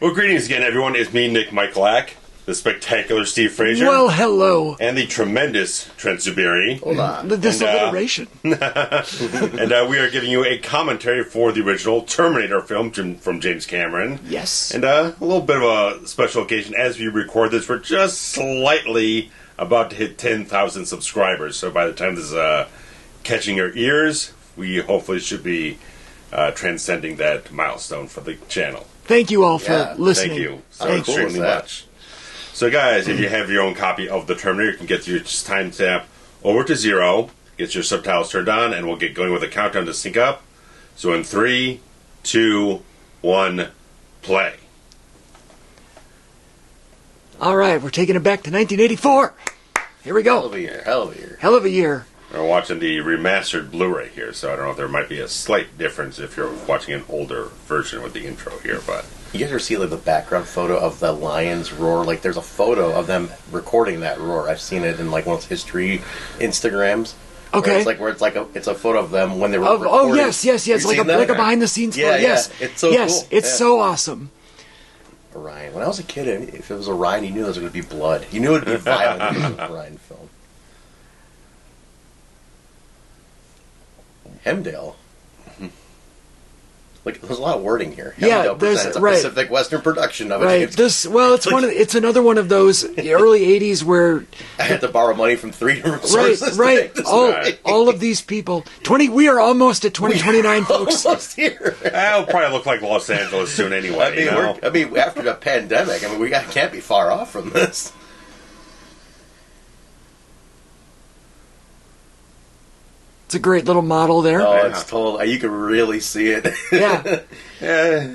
Well, greetings again, everyone. It's me, Nick Michalak, the spectacular Steve Frazier. Well, hello. And the tremendous Trent Zuberi. Hold on. This alliteration. And we are giving you a commentary for the original Terminator film from James Cameron. Yes. And a little bit of a special occasion as we record this. We're just slightly about to hit 10,000 subscribers. So by the time this is catching your ears, we hopefully should be transcending that milestone for the channel. Thank you all for listening. Thank you so extremely much. So, guys, if you have your own copy of The Terminator, you can get your timestamp over to 0, get your subtitles turned on, and we'll get going with a countdown to sync up. So, in 3, 2, 1, play. All right, we're taking it back to 1984. Here we go. Hell of a year. Hell of a year. Hell of a year. We're watching the remastered Blu-ray here, so I don't know if there might be a slight difference if you're watching an older version with the intro here, but... You guys ever see like the background photo of the lion's roar? Like, there's a photo of them recording that roar. I've seen it in like one of those history Instagrams. Okay. Where it's like it's a photo of them when they were recording. Oh, yes. Like a behind the scenes photo. Yes. It's so cool. It's so awesome. Orion. When I was a kid, if it was Orion, you knew there was going to be blood. You knew it would be violent in an Orion film. Hemdale. Like, there's a lot of wording here. Yeah, there's a Pacific Western production of it. Right. It's another one of those early '80s where I had to borrow money from 3 different sources. Right. All of these people. We are almost at 2029, folks. Almost here. That'll probably look like Los Angeles soon anyway. I mean, after the pandemic, we can't be far off from this. It's a great little model there. Oh, yeah. It's total. You can really see it. Yeah.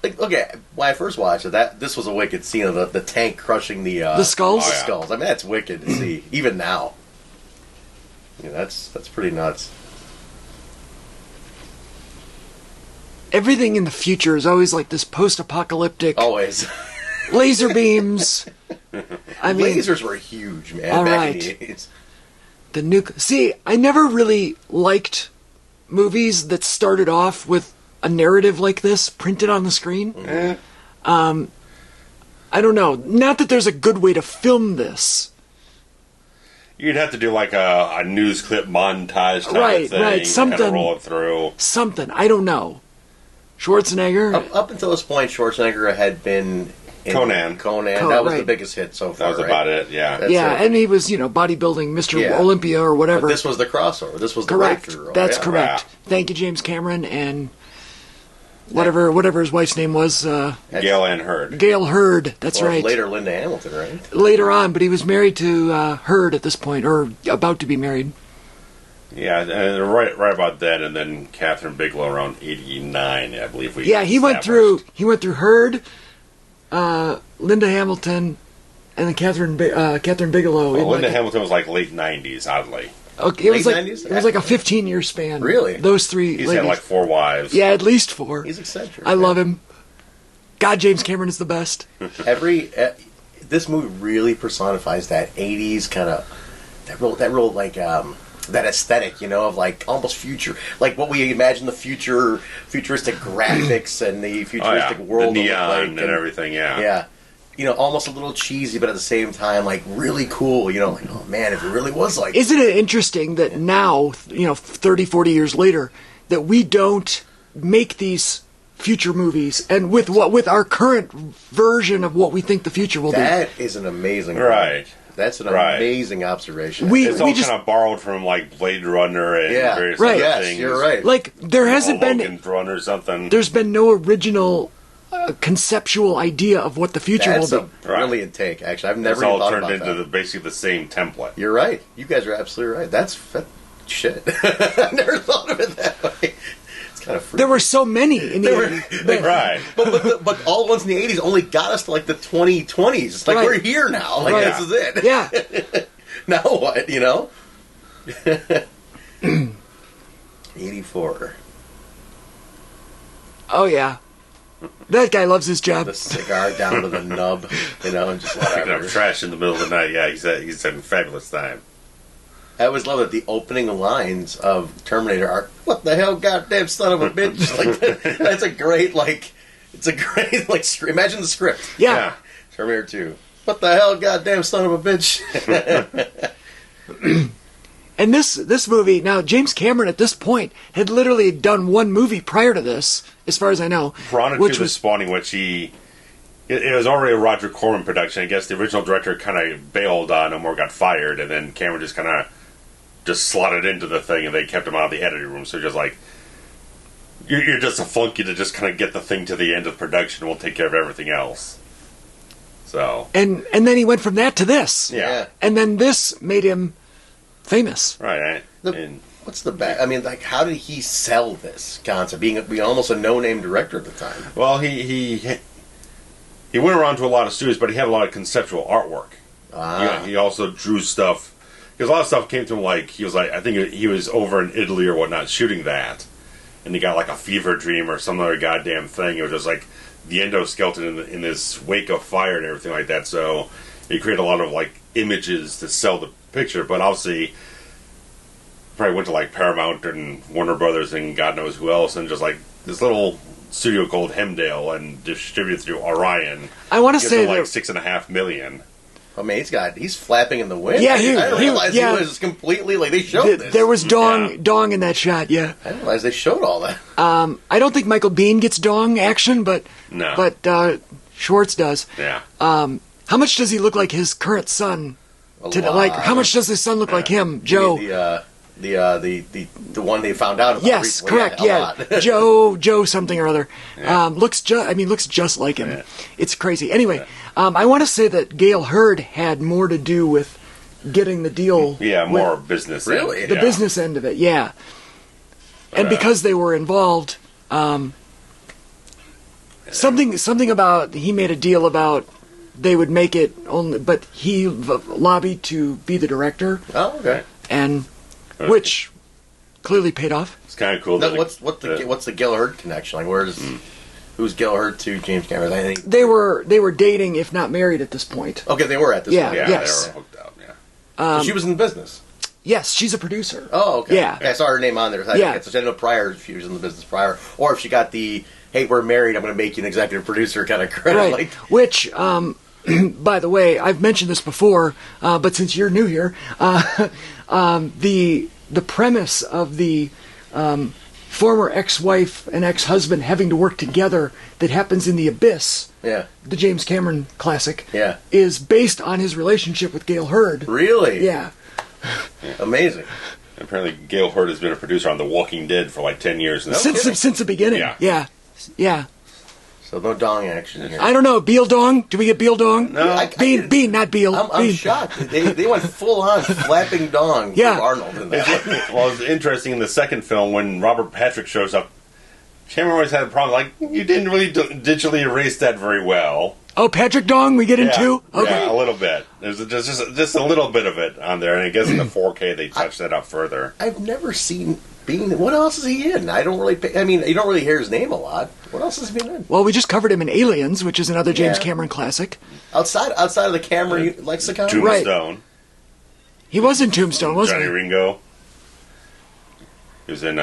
Like, look at when I first watched it. This was a wicked scene of the tank crushing the skulls. The skulls. I mean, that's wicked to see, even now. Yeah, that's pretty nuts. Everything in the future is always like this post-apocalyptic. Always. Laser beams. I mean, lasers were huge, man. All back right. in the 80s. The nuke. See, I never really liked movies that started off with a narrative like this printed on the screen. Mm-hmm. I don't know. Not that there's a good way to film this. You'd have to do like a news clip montage type thing. Right. Something. Kind of roll it through. Something. I don't know. Schwarzenegger. Up until this point, Schwarzenegger had been in Conan. That was the biggest hit so far. That was about it, yeah. And he was, bodybuilding Mr. Olympia or whatever. But this was the crossover. This was the correct. breakthrough role. That's correct. Wow. Thank you, James Cameron, and whatever his wife's name was. Gail Ann Hurd. Gail Hurd. That's right. Later, Linda Hamilton, right? Later on, but he was married to Hurd at this point, or about to be married. Yeah, and right about that, and then Catherine Bigelow around 89, I believe. He went through Hurd, Linda Hamilton, and then Catherine Bigelow. Well, Linda Hamilton was like late 90s, oddly. Okay, it was like a 15-year span. Really? Those three. He's had like 4 wives. Yeah, at least 4. He's eccentric. I love him. God, James Cameron is the best. This movie really personifies that 80s kind of that real like that aesthetic, of like almost future, like what we imagine the futuristic graphics and the futuristic world, the neon and everything. Yeah. Almost a little cheesy, but at the same time, like really cool. Like, oh man, if it really was like. Isn't it interesting that now, 30, 40 years later, that we don't make these future movies, and with our current version of what we think the future will be. That is an amazing right. That's an amazing observation. It's all kind of borrowed from like Blade Runner and various other things. You're right. Like there hasn't been Logan's Run or something. There's been no original conceptual idea of what the future will be. That's a brilliant take. Actually, I've never even thought turned about into that. basically the same template. You're right. You guys are absolutely right. That's shit. I never thought of it that way. Kind of there were so many in the 80s. Right. But all the ones in the 80s only got us to like the 2020s. It's like we're here now. Like this is it. Yeah. Now what, 84. Oh yeah. That guy loves his job. The cigar down to the nub, and just Picking whatever. up trash in the middle of the night. Yeah, he's having a fabulous time. I always love that the opening lines of Terminator are, "What the hell, goddamn son of a bitch!" Like that's a great It's a great imagine the script. Yeah. Terminator 2. What the hell, goddamn son of a bitch! And this movie, now James Cameron at this point had literally done one movie prior to this, as far as I know. Veronica was The Spawning, which it was already a Roger Corman production. I guess the original director kind of bailed on him or got fired, and then Cameron just kind of slotted into the thing, and they kept him out of the editing room. So just like, you're just a flunky to just kind of get the thing to the end of production, and we'll take care of everything else. So and then he went from that to this. Yeah. And then this made him famous. Right. What's the bad? I mean, like, how did he sell this concept? Being almost a no-name director at the time. Well, he went around to a lot of studios, but he had a lot of conceptual artwork. He also drew stuff, because a lot of stuff came to him like, he was like, I think he was over in Italy or whatnot shooting that, and he got like a fever dream or some other goddamn thing. It was just like the endoskeleton in this wake of fire and everything like that. So he created a lot of like images to sell the picture, but obviously probably went to like Paramount and Warner Brothers and God knows who else, and just like this little studio called Hemdale and distributed through Orion. I want to say like $6.5 million. I mean, he's flapping in the wind. Yeah, I didn't realize he was completely like they showed this. There was dong in that shot. Yeah, I didn't realize they showed all that. I don't think Michael Biehn gets dong action, but Schwartz does. Yeah. How much does he look like his current son? How much does his son look like him, Joe? The one they found out about. Yes, recently. correct. Yeah, Joe something or other. Yeah. Looks just like him. Yeah. It's crazy. Anyway, I want to say that Gale Hurd had more to do with getting the deal. Yeah, more business. Really? The business end of it. Yeah. And because they were involved, something about he made a deal about they would make it only, but he lobbied to be the director. Oh, okay. And which clearly paid off. It's kind of cool. What's the Gale Hurd connection? Like, who's Gale Hurd to James Cameron? I think they were dating, if not married, at this point. Okay, they were at this point. Yeah, yes. they were hooked up. Yeah. So she was in the business. Yes, she's a producer. Oh, okay. Yeah. I saw her name on there. So I didn't know prior if she was in the business prior, or if she got the "Hey, we're married. I'm going to make you an executive producer" kind of credit. Right. Like, which, by the way, I've mentioned this before, but since you're new here, the premise of the former ex-wife and ex-husband having to work together that happens in The Abyss, the James Cameron classic, is based on his relationship with Gale Hurd. Really? Yeah. Amazing. Apparently, Gale Hurd has been a producer on The Walking Dead for like 10 years now. Since the beginning. Yeah. So no dong action here. I don't know. Beale dong? Do we get Beale dong? No. Bean, not Beale. I'm shocked. They went full on flapping dong with Arnold in that. Well, it's interesting in the second film when Robert Patrick shows up. Cameron always had a problem. Like, you didn't really digitally erase that very well. Oh, Patrick dong we get into? Okay. Yeah, a little bit. There's just a little bit of it on there, and I guess in the 4K they touched that up further. I've never seen Biehn. What else is he in? I don't really. You don't really hear his name a lot. What else has he been in? Well, we just covered him in Aliens, which is another James Cameron classic. Outside of the Cameron lexicon, Tombstone. Right. He was in Tombstone, wasn't Johnny he? Ringo. He was in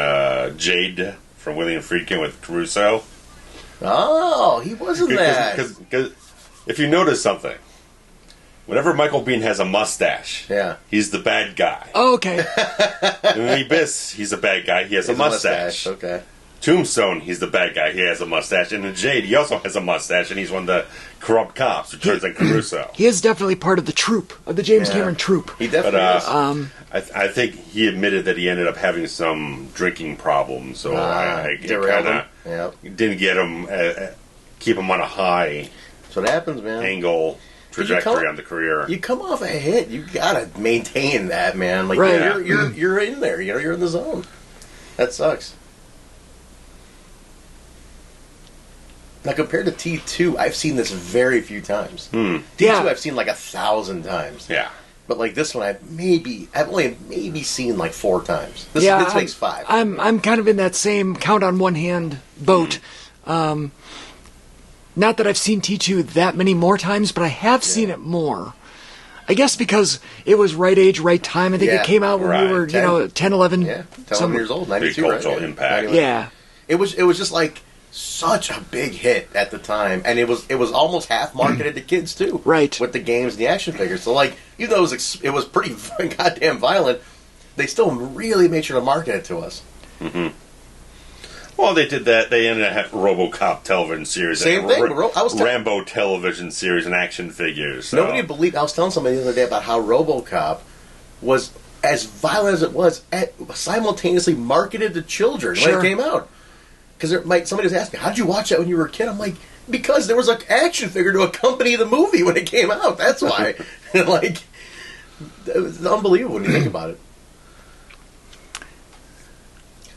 Jade from William Friedkin with Caruso. Oh, he was in that. Because if you notice something, whenever Michael Biehn has a mustache, he's the bad guy. Oh, okay. In The Abyss, he's a bad guy. He has a mustache. Okay. Tombstone, he's the bad guy. He has a mustache. And in Jade, he also has a mustache, and he's one of the corrupt cops who turns on Caruso. He is definitely part of the troupe, of the James Cameron troupe. He definitely is. I think he admitted that he ended up having some drinking problems, so I kind of didn't get him, keep him on a high That's what happens, man. angle trajectory on the career. You come off a hit, you gotta maintain that, man. Like you're in there, you're in the zone. That sucks. Now, compared to T2, I've seen this very few times. T2 I've seen like 1,000 times. Yeah. But like this one, I've only maybe seen like 4 times. This makes 5. I'm kind of in that same count on one hand boat. Not that I've seen T2 that many more times, but I have seen it more. I guess because it was right age, right time. I think it came out when we were, 10, 11. Yeah, 10, 11 years old, 92, Big cultural right? impact. Yeah. It was just like such a big hit at the time, and it was almost half marketed to kids too, right? With the games and the action figures. So like, even though it was pretty goddamn violent, they still really made sure to market it to us. Mm-hmm. Well, they did that. They ended up having RoboCop television series, same thing. Rambo television series, and action figures. So. Nobody believed. I was telling somebody the other day about how RoboCop was as violent as it was, simultaneously marketed to children when it came out. Because somebody was asking, how did you watch that when you were a kid? I'm like, because there was an action figure to accompany the movie when it came out. That's why. Like, it was unbelievable when you think about it.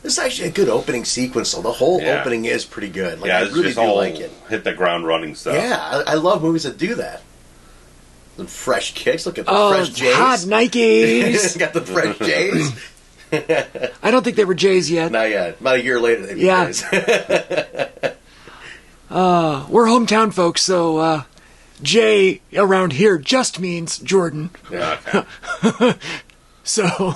This is actually a good opening sequence, though. The whole opening is pretty good. Like, I really do like it. Hit the ground running stuff. Yeah, I love movies that do that. Some fresh kicks. Look at the fresh J's. Hot Nikes. Got the fresh J's. I don't think they were J's yet. Not yet. About a year later, they were J's. We're hometown folks, so J around here just means Jordan. Yeah. Okay. So...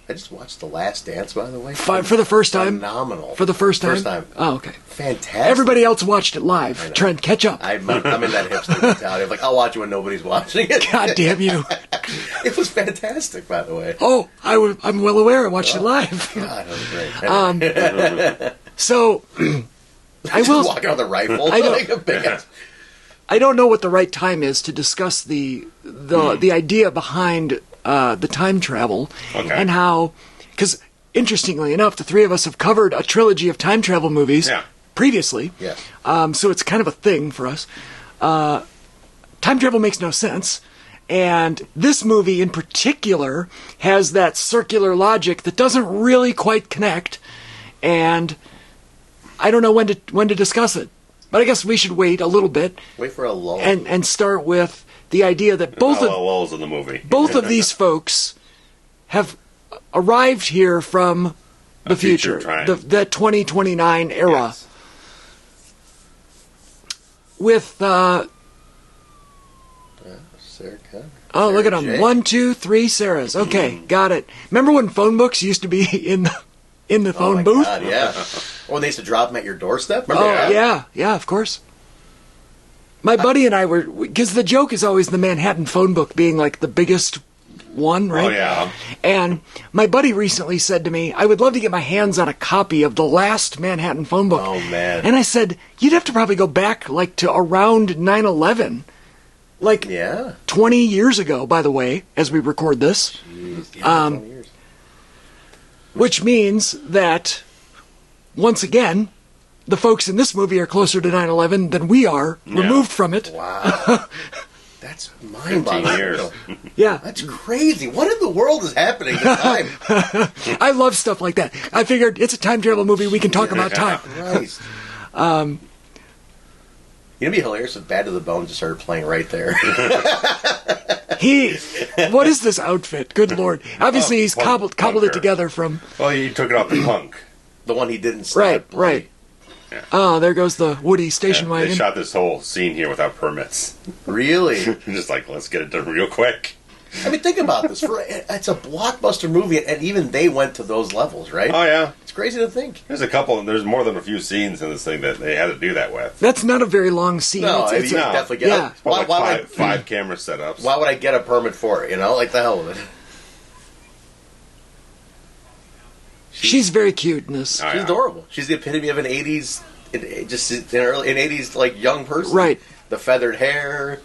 I just watched The Last Dance, by the way. For the first time? Phenomenal. For the first time? First time. Oh, okay. Fantastic. Everybody else watched it live. Trying to catch up. I'm in that hipster mentality. I'm like, I'll watch it when nobody's watching it. God damn you. It was fantastic, by the way. Oh, I'm well aware. I watched it live. God, that was great. So, I will... walking on the rifle. I don't know what the right time is to discuss the idea behind... the time travel, and how, because interestingly enough, the three of us have covered a trilogy of time travel movies previously. Yeah. So it's kind of a thing for us. Time travel makes no sense, and this movie in particular has that circular logic that doesn't really quite connect, and I don't know when to discuss it. But I guess we should wait a little bit. Wait for a lull. And start with the idea that both in the movie. Both of these folks have arrived here from the future, the 2029 era, yes. with Sarah oh, look at them, 1, 2, 3 Sarahs. Okay, got it. Remember when phone books used to be in the phone booth? God, yeah. Or when they used to drop them at your doorstep. Remember that? Yeah, of course. My buddy and I were, because the joke is always the Manhattan phone book being like the biggest one, right? Oh, yeah. And my buddy recently said to me, I would love to get my hands on a copy of the last Manhattan phone book. Oh, man. And I said, you'd have to probably go back like to around 9/11. Like 20 years ago, by the way, as we record this. Jeez, 20 years. Which means that, once again, the folks in this movie are closer to 9/11 than we are, removed from it. Wow. That's mind-boggling. Years. Yeah. That's crazy. What in the world is happening at the time? I love stuff like that. I figured it's a time travel movie, we can talk about time. Christ. It'd be hilarious if Bad to the Bone just started playing right there. What is this outfit? Good Lord. Obviously, he's cobbled it together from... Well, he took it off the punk. The one he didn't stab. Right. Yeah. Oh, there goes the Woody station wagon. They shot this whole scene here without permits. Really? Just like, let's get it done real quick. I mean, think about this. It's a blockbuster movie, and even they went to those levels, right? Oh, yeah. It's crazy to think. There's more than a few scenes in this thing that they had to do that with. That's not a very long scene. No, it's definitely get yeah. Five camera setups. Why would I get a permit for it, Like, the hell with it. She's very cute in this. She's adorable. She's the epitome of an 80s, just an 80s, like, young person. Right. The feathered hair,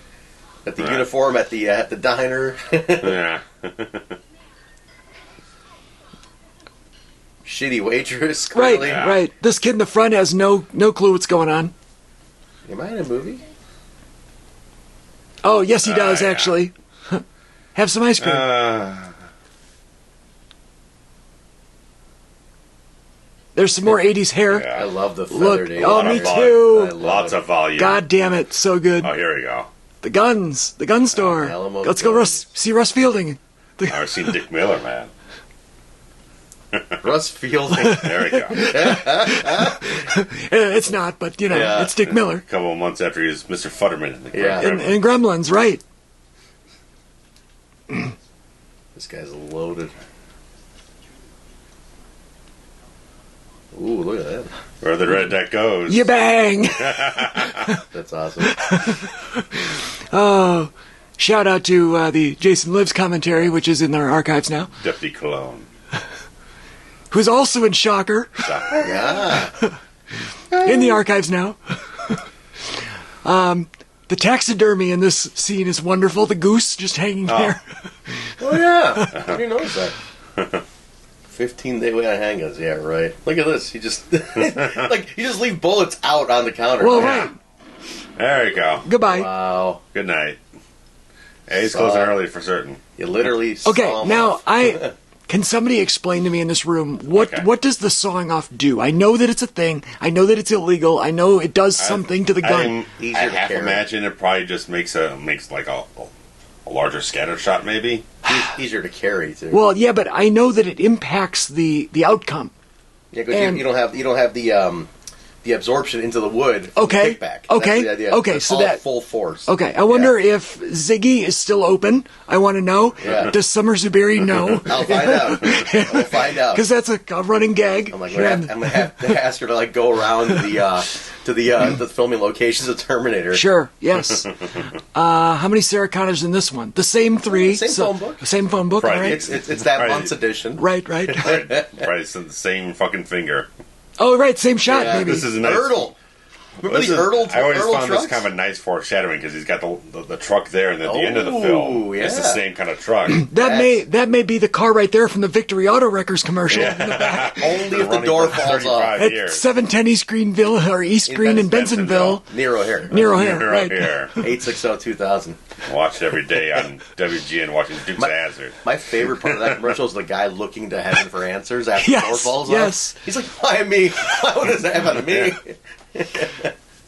at the uniform at the diner. Yeah. Shitty waitress, clearly. Right. This kid in the front has no clue what's going on. Am I in a movie? Oh, yes, he does, actually. Have some ice cream. There's some more 80s hair. Yeah. I love the feathered hair. Oh, me too. Lots of volume. God damn it, so good. Oh, here we go. The gun store. Let's go see Russ Fielding. I've seen Dick Miller, man. Russ Fielding. There we go. It's not, but it's Dick Miller. A couple of months after he was Mr. Futterman in the in Gremlins, right? This guy's loaded. Ooh, look at that. Where the red deck goes. You bang! That's awesome. Oh, shout out to the Jason Lives commentary, which is in our archives now. Deputy Cologne. Who's also in Shocker. Yeah. In the archives now. The taxidermy in this scene is wonderful. The goose just hanging there. Oh, yeah. I didn't notice that. 15-day way on handguns. Yeah, right. Look at this. He just you just leave bullets out on the counter. Well, Yeah. right. There you go. Goodbye. Wow. Good night. Hey, he's closing early for certain. You literally Okay, saw him now off. can somebody explain to me in this room what Okay. what does the sawing off do? I know that it's a thing. I know that it's illegal. I know it does something to the gun. I Easier to half carry. imagine it probably just makes like a larger scatter shot, maybe. Easier to carry too. Well, yeah, but I know that it impacts the outcome. Yeah, because and- you don't have the absorption into the wood. From Okay, The kickback. okay, That's the idea. okay, It's so all that- full force. Okay, I wonder if Ziggy is still open. I want to know. Yeah. Does Summer Zuberi know? I'll find out. We'll find out. Because that's a running gag. I'm gonna have to ask her to go around the filming locations of Terminator. Sure, yes. How many Sarah Connors in this one? The same three. Same phone book. Same phone book, Right. all right. It's that Right. month's edition. Right. Right, it's the same fucking finger. Oh, right, same shot, Yeah, maybe. This is a nice. Ertl. Remember This the is- Ertl? I always Ertl found trucks? this kind of a nice foreshadowing because he's got the truck there, and at the end of the film, it's the yeah. same kind of truck. That may be the car right there from the Victory Auto Wreckers commercial in the back. Only if the door falls off. At Years. 710 East Greenville or East Green in Bensonville. Near O'Hare. Near O'Hare, You're right. here. 860-2000. Watch it every day on WGN watching Dukes of Hazzard. My favorite part of that commercial is the guy looking to heaven for answers after Yes, the door falls yes. off. He's like, why me? Why would this happen to me?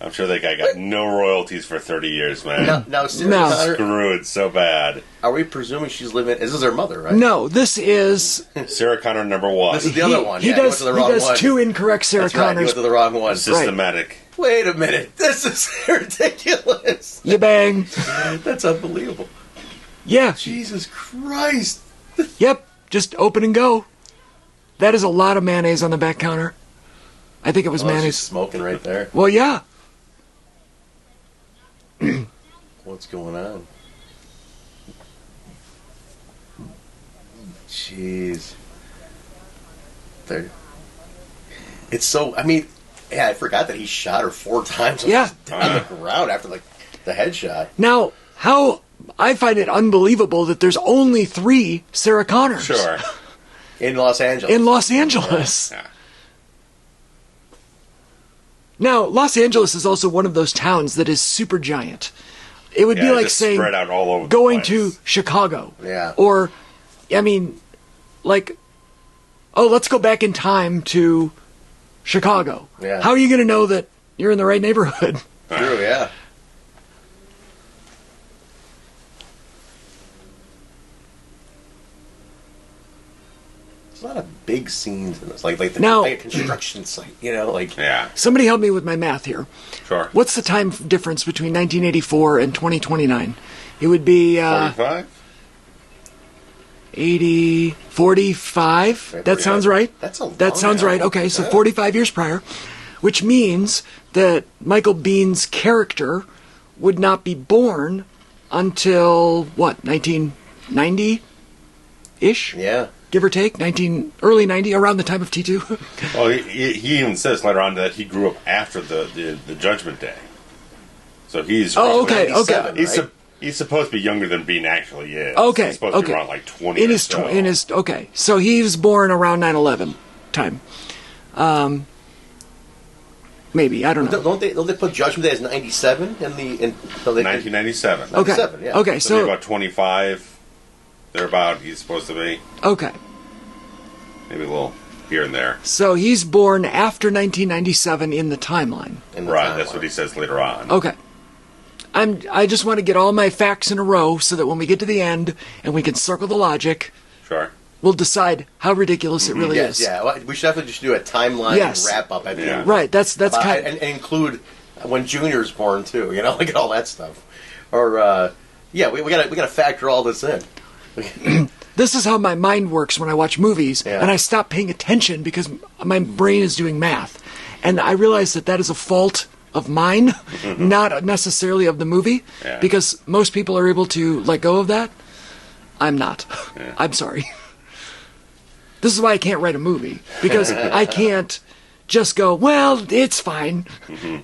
I'm sure that guy got no royalties for 30 years, man. Now, Sarah No. Connor, Screwed so bad. are we presuming she's living... This is her mother, right? No, this is... Sarah Connor number one. This is the other one. He Yeah, you went does, to the wrong one. two incorrect Sarah That's right, you Connors. went to the wrong one. Systematic. Wait a minute. This is ridiculous. You bang. That's unbelievable. Yeah, Jesus Christ. yep, just open and go. That is a lot of mayonnaise on the back counter. I think it was Oh, she's mayonnaise. smoking right there. Well, yeah. What's going on? Jeez. There. It's so... I mean, yeah, I forgot that he shot her 4 times on Yeah. the ground after the headshot. Now, how... I find it unbelievable that there's only 3 Sarah Connors Sure. In Los Angeles. in Los Angeles. Yeah. Now, Los Angeles is also one of those towns that is super giant. It would be Yeah, like just saying spread out all over going the to place. Chicago. Yeah. Or, I mean, like, oh, let's go back in time to Chicago. Yeah. How are you going to know that you're in the right neighborhood? True, yeah. There's a lot of big scenes in this, like Now- like a construction site, like Yeah, Somebody help me with my math here. sure. What's the time difference between 1984 and 2029? It would be 45? 80, 45. Right, That sounds 45. right. That's a long That sounds time. right. Okay, so Yeah. 45 years prior, which means that Michael Bihn's character would not be born until what, 1990-ish, yeah. give or take, early 90, around the time of T2. Well, he even says later on that he grew up after the Judgment Day. So he's... Oh, okay, 97, okay. He's, right? He's supposed to be younger than Biehn actually is. Okay, He's supposed okay. to be around like 20 In or his, so. okay, so he was born around 9/11 time. Maybe, I don't know. Don't they put Judgment Day as 97 in the... 1997. Okay, 97, yeah. okay, So, maybe so, about 25, thereabout, he's supposed to be. okay. Maybe a little here and there. So he's born after 1997 in the timeline. in the Right, timeline. that's what he says later on. Okay. I just want to get all my facts in a row so that when we get to the end and we can circle the logic, Sure. we'll decide how ridiculous it really Yes, is. yeah. Well, we should definitely just do a timeline Yes. wrap up at the Yeah. end. Right, that's kind and include when Junior's born too. Like all that stuff. Or we gotta factor all this in. this is how my mind works when I watch movies, Yeah. and I stop paying attention because my brain is doing math. And I realize that is a fault of mine, not necessarily of the movie, because most people are able to let go of that. I'm not. Yeah. I'm sorry. This is why I can't write a movie, because I can't just go, well, it's fine. Did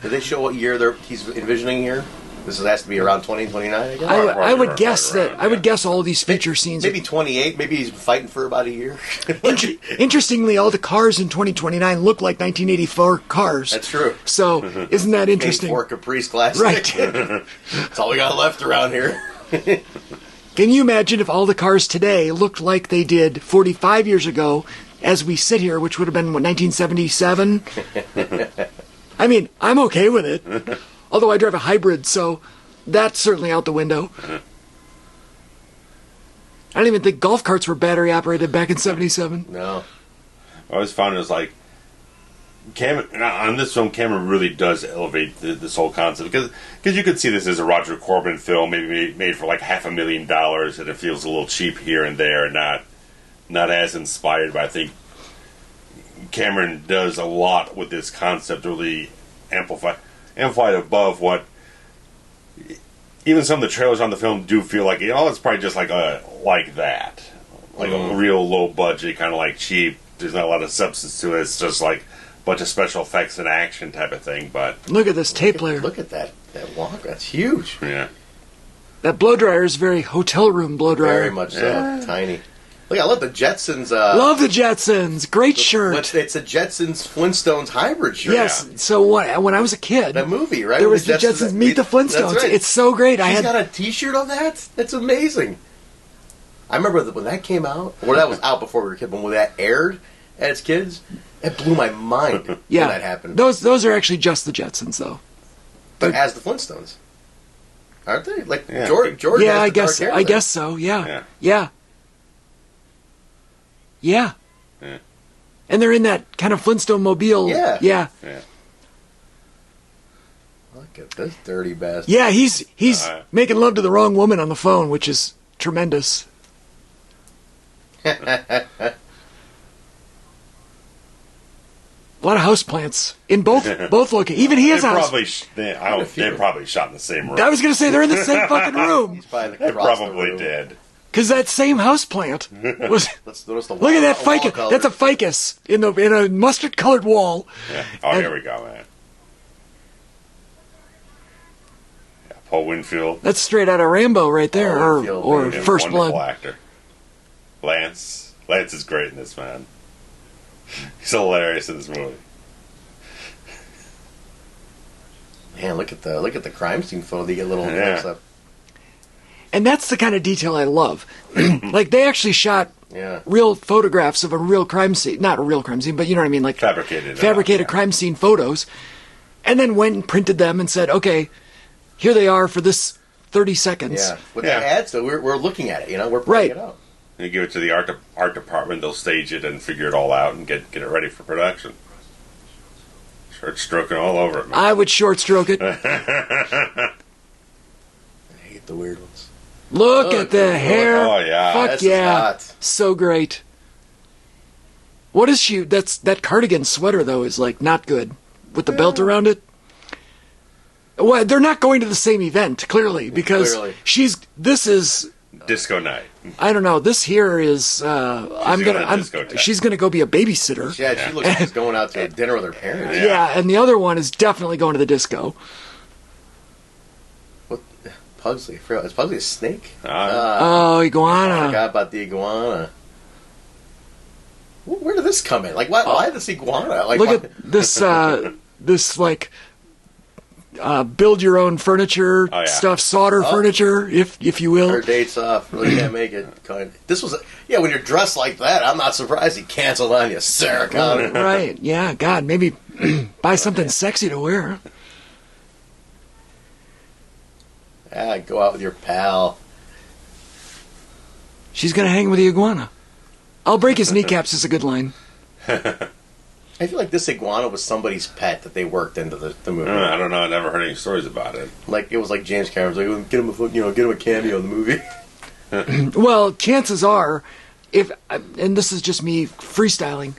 they show what year he's envisioning here? This has to be around 2029, I guess. I would guess right that around, I would guess all these feature scenes. Maybe 28. Maybe he's fighting for about a year. Interestingly, all the cars in 2029 look like 1984 cars. That's true. So, isn't that interesting? For Caprice Classic. Right. That's all we got left around here. Can you imagine if all the cars today looked like they did 45 years ago as we sit here, which would have been, what, 1977? I mean, I'm okay with it. Although I drive a hybrid, so that's certainly out the window. I don't even think golf carts were battery operated back in 77. No. I always found it was like, on this film, Cameron really does elevate this whole concept, because you could see this as a Roger Corman film, maybe made for like $500,000, and it feels a little cheap here and there, not as inspired. But I think Cameron does a lot with this concept, really amplified above what even some of the trailers on the film do feel like. It's probably just like that, like a real low budget, kind of like cheap. There's not a lot of substance to it. It's just like bunch of special effects and action type of thing. But look at this tape player. Look at that walk. That's huge. Yeah. That blow dryer is very hotel room blow dryer. Very much so. Yeah. Tiny. Look, I love the Jetsons. Love the Jetsons. Great shirt. It's a Jetsons Flintstones hybrid shirt. Yes. So when I was a kid, that movie, right? There was the Jetsons Meet the Flintstones. Right. It's so great. She's got a T-shirt of that. That's amazing. I remember when that came out, or that was out before we were kids, but when that aired as kids, it blew my mind when that happened. Those are actually just the Jetsons, though. But as the Flintstones, aren't they? Like George. Yeah, I guess so. Yeah. And they're in that kind of Flintstone mobile. Yeah. Look at this dirty bastard. Yeah, he's making love to the wrong woman on the phone, which is tremendous. A lot of houseplants in both locations. Even he has a house. They probably shot in the same room. I was going to say they're in the same fucking room. They probably did. Because that same houseplant was. Look at that ficus. That's a ficus in a mustard-colored wall. Yeah. Oh, here we go, man. Yeah, Paul Winfield. That's straight out of Rambo right there, or First Blood. Actor. Lance is great in this, man. He's hilarious in this movie. Man, look at the crime scene photo. They get a little close up. And that's the kind of detail I love. Like, they actually shot real photographs of a real crime scene. Not a real crime scene, but you know what I mean? Like fabricated crime scene photos. And then went and printed them and said, okay, here they are for this 30 seconds. Yeah. What that adds, though, we're looking at it, we're printing it out. You give it to the art department, they'll stage it and figure it all out and get it ready for production. Short stroking all over it, man. I would short stroke it. I hate the weird ones. Look at the hair. Oh, yeah. Fuck yeah. So great. What is she? That cardigan sweater, though, is like not good. With the belt around it. Well, they're not going to the same event, clearly, because this is disco night. I don't know. This here is she's gonna go be a babysitter. Yeah, she looks like she's going out to dinner with her parents. Yeah, and the other one is definitely going to the disco. Pugsley. Is Pugsley a snake? Iguana. I forgot about the iguana. Where did this come in? Like, why this iguana? Like, look at this, this, like, build your own furniture stuff, solder furniture, if you will. Her date's off. Really can't make it. This was, when you're dressed like that, I'm not surprised he canceled on you, Sarah Connor. Right, yeah, God, maybe buy something sexy to wear. Go out with your pal. She's gonna hang with the iguana. I'll break his kneecaps is a good line. I feel like this iguana was somebody's pet that they worked into the movie. I don't know. I never heard any stories about it. Like, it was like James Cameron's like, get him a cameo in the movie. Well, chances are, and this is just me freestyling,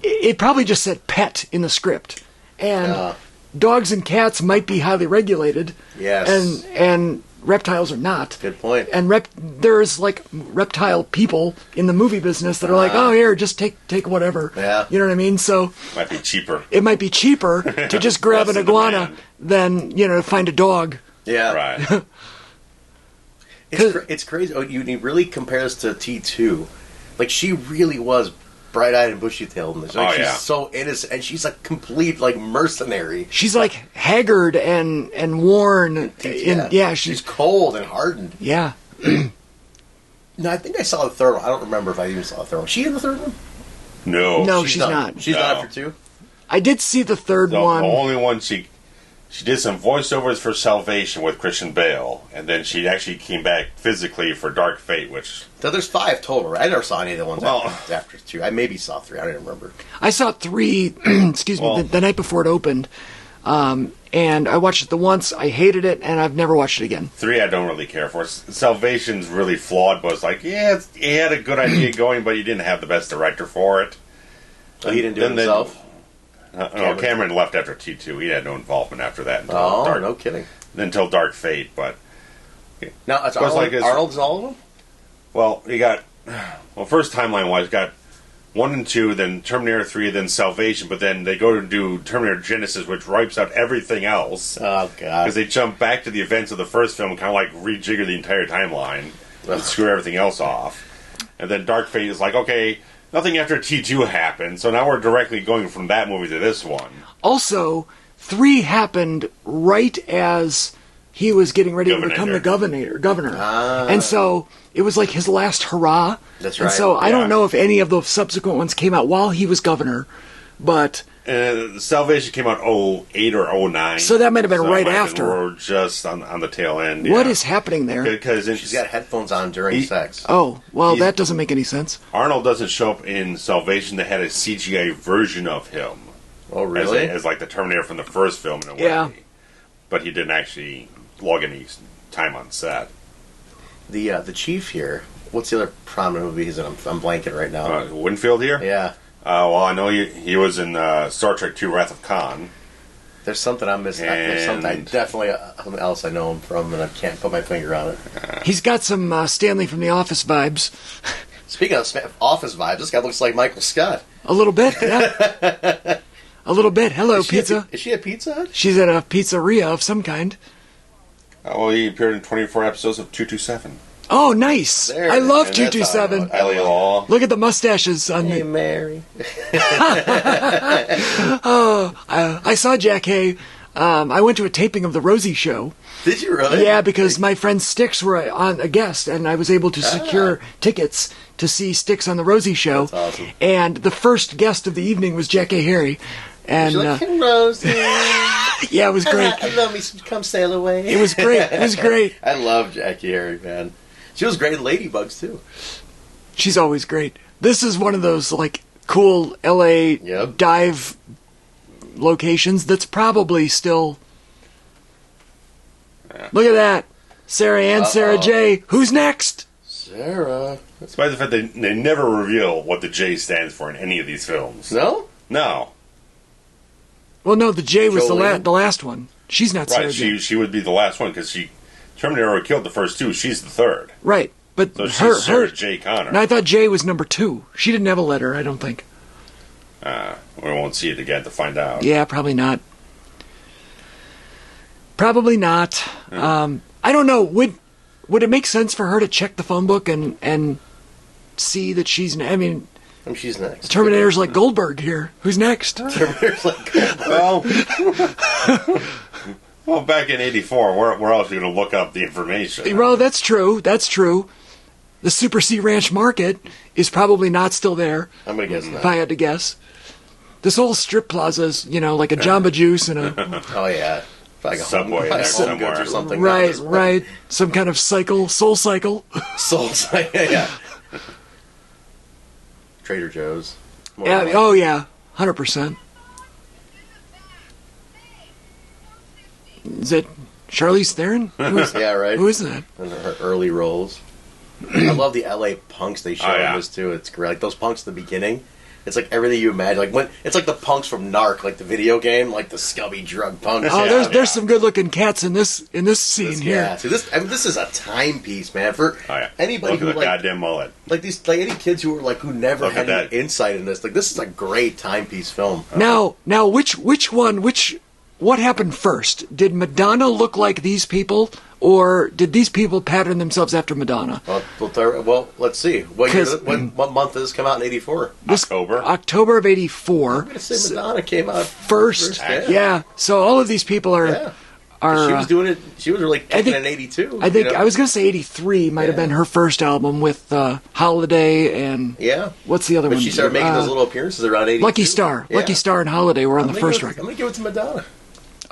it probably just said pet in the script. And dogs and cats might be highly regulated. Yes. And reptiles are not. Good point. And there's like reptile people in the movie business that are like, oh, here, just take whatever. Yeah. You know what I mean? So Might be cheaper. it might be cheaper to just grab an Less in iguana than, to find a dog. Yeah. Right. It's crazy. Oh, you really compare this to T2. Like, she really was bright-eyed and bushy-tailed in this. Like, she's so innocent, and she's a complete, like, mercenary. She's like haggard and worn. She's cold and hardened. Yeah. No, I think I saw the third one. I don't remember if I even saw the third one. She in the third one? No. She's not. She's not after 2? I did see the third The one. only one she did some voiceovers for Salvation with Christian Bale, and then she actually came back physically for Dark Fate, which... So there's 5 total, right? I never saw any of the ones Well, after 2. I maybe saw 3. I don't even remember. I saw 3, excuse me, the night before it opened. And I watched it the once, I hated it, and I've never watched it again. 3 I don't really care for. Salvation's really flawed, but it's like, he had a good idea going, but he didn't have the best director for it. So he didn't do it himself? Cameron left after T2. He had no involvement after that. No kidding. Until Dark Fate, but... Now, it's Arnold's in all of them? Well, you got... Well, first timeline-wise, you got 1 and 2, then Terminator 3, then Salvation, but then they go to do Terminator Genesis, which wipes out everything else. Oh, God. Because they jump back to the events of the first film and kind of like rejigger the entire timeline and screw everything else off. And then Dark Fate is like, okay, nothing after T2 happened, so now we're directly going from that movie to this one. Also, 3 happened right as he was getting ready to become the governor. And so it was like his last hurrah. That's right. And so I don't know if any of the subsequent ones came out while he was governor, but... Salvation came out 08 or 09. So that might have been right after. Or just on the tail end. What is happening there? Because she's got headphones on during sex. Oh, well, that doesn't make any sense. Arnold doesn't show up in Salvation. They had a CGI version of him. Oh, really? As like the Terminator from the first film in a way. Yeah. But he didn't actually log any time on set. The chief here, what's the other prominent movie he's in? I'm blanking right now. Winfield here? Yeah. Well, I know he was in Star Trek II: Wrath of Khan. There's something I'm missing. There's something I definitely something else I know him from, and I can't put my finger on it. He's got some Stanley from The Office vibes. Speaking of Office vibes, this guy looks like Michael Scott. A little bit, yeah. A little bit. Hello, pizza. Is she a Pizza Hut? She's at a pizzeria of some kind. Well, he appeared in 24 episodes of 227. Oh, nice. There I love and that's 227. Ellie Law. Look at the mustaches on Hey, me. Mary. I saw Jack Hay. I went to a taping of the Rosie Show. Did you really? Yeah, because my friend Styx were on a guest, and I was able to secure tickets to see Styx on the Rosie Show. That's awesome. And the first guest of the evening was Jack A. Harry. And She's like, hey, Rosie. yeah, it was great. I love me some Come Sail Away. It was great. It was great. I love Jackie Harry, man. She was great in Ladybugs, too. She's always great. This is one of those, like, cool L.A. dive locations that's probably still... Look at that. Sarah Ann, Sarah J. Who's next? Sarah. Despite the fact they never reveal what the J stands for in any of these films. No? No. Well, no, the J was the Jolene. last one. She's not Sarah Right, J. she would be the last one because Terminator killed the first 2. She's the third. Right, but So she's Sarah J. Connor. No, I thought J was number 2. She didn't have a letter, I don't think. We won't see it again to find out. Yeah, probably not. Probably not. I don't know. Would it make sense for her to check the phone book and see that she's... I mean, She's next. Terminator's like Goldberg here. Who's next? Terminator's like Goldberg. Well, back in '84, we're also going to look up the information. Well, that's true. That's true. The Super C Ranch Market is probably not still there. I'm going to guess If I not. had to guess. This whole strip plaza is, like a Jamba Juice and a... Oh, yeah. Like a Subway home, there Home Goods somewhere. or something. Right, right. Some kind of Soul Cycle. Soul yeah. Trader Joe's. More Yeah, like- oh, yeah. 100%. Is it Charlize Theron? Yeah, right. Who is that? In her early roles. I love the LA punks they show in this too. It's great. Like those punks at the beginning. It's like everything you imagine. Like when it's like the punks from Narc, like the video game, like the scummy drug punks. Oh, there's some good looking cats in this scene here. Yeah, see this is a timepiece, man. For anybody who the goddamn mullet, like any kids who never had any insight in this. Like this is a great timepiece film. Now, what happened first? Did Madonna look like these people, or did these people pattern themselves after Madonna? Well, let's see. What month did this come out in '84? October of '84. I'm going to say Madonna came out first. Yeah. So all of these people are. Yeah. She was doing it. She was really kicking in '82. I think I was going to say '83 might have been her first album with Holiday and what's the other one? But she started making those little appearances around '82. Lucky Star and Holiday were on the first record. I'm going to give it to Madonna.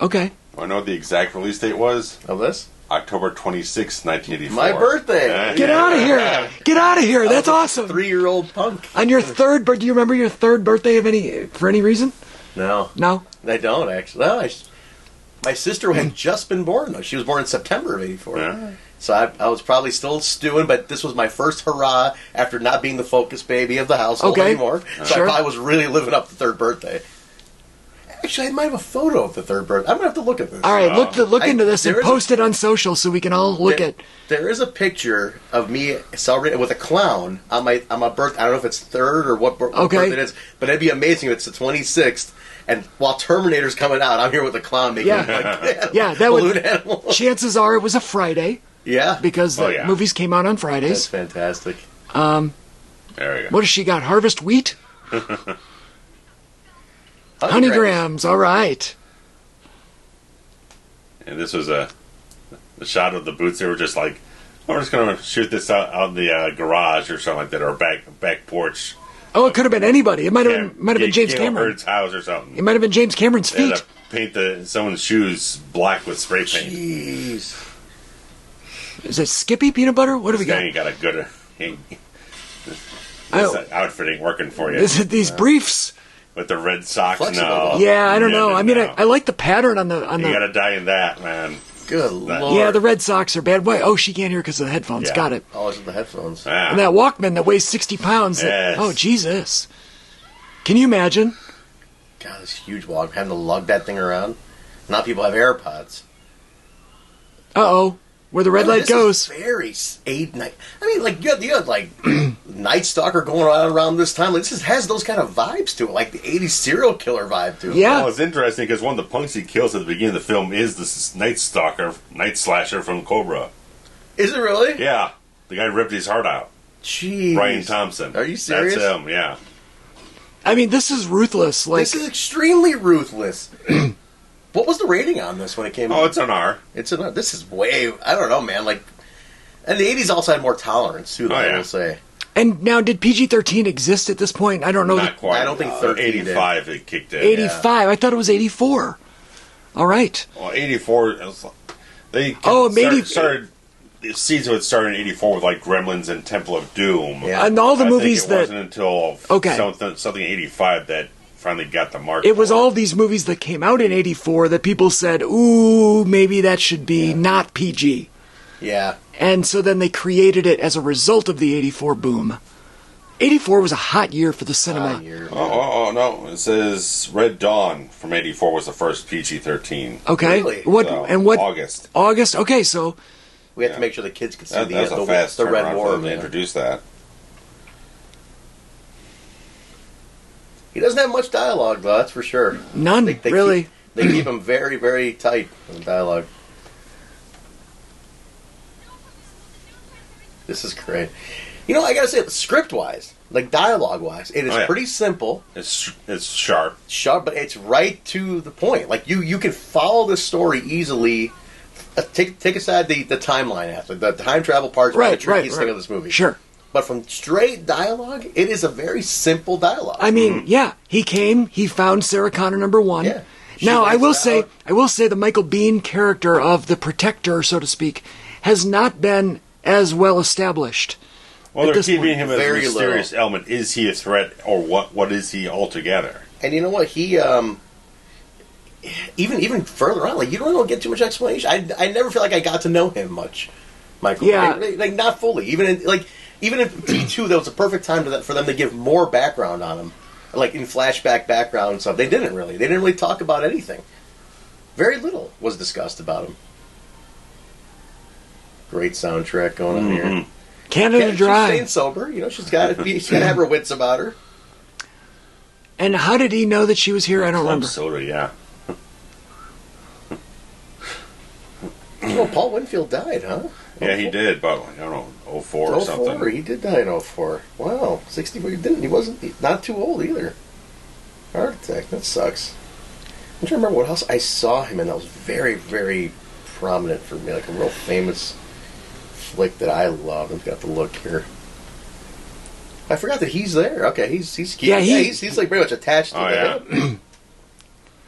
Okay. I know what the exact release date was. Of this? October 26, 1984. My birthday. Get out of here. Get out of here. That's awesome. 3-year-old punk. On your third birthday, do you remember your third birthday for any reason? No. No? I don't, actually. No, my sister had just been born, though. She was born in September of '84. Yeah. So I was probably still stewing, but this was my first hurrah after not being the focus baby of the household anymore. So I probably was really living up the third birthday. Actually, I might have a photo of the third birthday. I'm going to have to look at this. All right, look into this and post it on social so we can all look at. There is a picture of me celebrating with a clown on my birthday. I don't know if it's third or what birthday it is, but it'd be amazing if it's the 26th. And while Terminator's coming out, I'm here with a clown making that balloon animals. Chances are it was a Friday. Yeah. Because the movies came out on Fridays. That's fantastic. There you go. What has she got? Harvest wheat? Honeygrams, all right. And this was the shot of the boots. They were just like, we're just going to shoot this out in the garage or something like that, or back porch. Oh, it could have been anybody. It might have been James Cameron. Bird's house or something. It might have been James Cameron's feet. They had to paint someone's shoes black with spray paint. Jeez. Is it Skippy peanut butter? What do we got? You got a good outfit ain't working for you. Is it these briefs? With the red socks? Flexible. No. Yeah, I don't know. I mean, I like the pattern on the. You got to die in that, man. Good lord. Yeah, the red socks are bad. Why? Oh, she can't hear because of the headphones. Yeah. Got it. Oh, it's the headphones. Yeah. And that Walkman that weighs 60 pounds. Yes. Oh, Jesus. Can you imagine? God, this huge Walkman, having to lug that thing around. Now people have AirPods. Uh-oh. Where the red light goes. Is very night. I mean, like you had like Night Stalker going around this time. Like, this has those kind of vibes to it, like the '80s serial killer vibe to it. Yeah. Well, it's interesting because one of the punks he kills at the beginning of the film is this Night Slasher from Cobra. Is it really? Yeah, the guy ripped his heart out. Jeez. Brian Thompson. Are you serious? That's him. Yeah. I mean, this is ruthless. This is extremely ruthless. What was the rating on this when it came out? Oh, it's an R. It's an R. This is way... I don't know, man. Like, and the 80s also had more tolerance, too, I will say. And now, did PG-13 exist at this point? I don't know. Not quite. I don't think 13 85 did. It kicked in. 85. Yeah. I thought it was 84. All right. Well, 84... They started... The season would start in 84 with, like, Gremlins and Temple of Doom. Yeah. And all the movies it wasn't until something 85 that... finally got the mark. It was all these movies that came out in '84 that people said, "Ooh, maybe that should be not PG." Yeah. And so then they created it as a result of the '84 boom. '84 was a hot year for the cinema. Oh no! It says Red Dawn from '84 was the first PG-13. Okay. Really? August. August. Okay, so we have to make sure the kids can see the Red War. To introduce that. He doesn't have much dialogue, though, that's for sure. None, really. They keep him very, very tight in the dialogue. This is great. You know, I gotta say, script-wise, like dialogue-wise, it is pretty simple. It's sharp. Sharp, but it's right to the point. Like, you can follow this story easily. Take aside the timeline aspect. The time travel part's the trickiest thing of this movie. Sure. But from straight dialogue, it is a very simple dialogue. I mean, he came, he found Sarah Connor #1. Yeah. Now, I will say the Michael Biehn character of the Protector, so to speak, has not been as well established. Well, they're keeping him as a mysterious element. Is he a threat, or what is he altogether? And you know what? even further on, like you don't get too much explanation. I never feel like I got to know him much, Michael. Yeah. Like not fully. Even in T2, that was a perfect time for them to give more background on him, like in flashback background and stuff. They didn't really talk about anything. Very little was discussed about him. Great soundtrack going on here. Canada Dry. She's staying sober. She's got to have her wits about her. And how did he know that she was here? I don't remember. Soda, yeah. Paul Winfield died, huh? Yeah, he did, but I don't know, 04 or something. He did die in 04. Wow, 60, but he wasn't not too old either. Heart attack, that sucks. I'm trying to remember what else I saw him in that was very, very prominent for me, like a real famous flick that I love. I've got to look here. I forgot that he's there. Okay, he's like pretty much attached to that.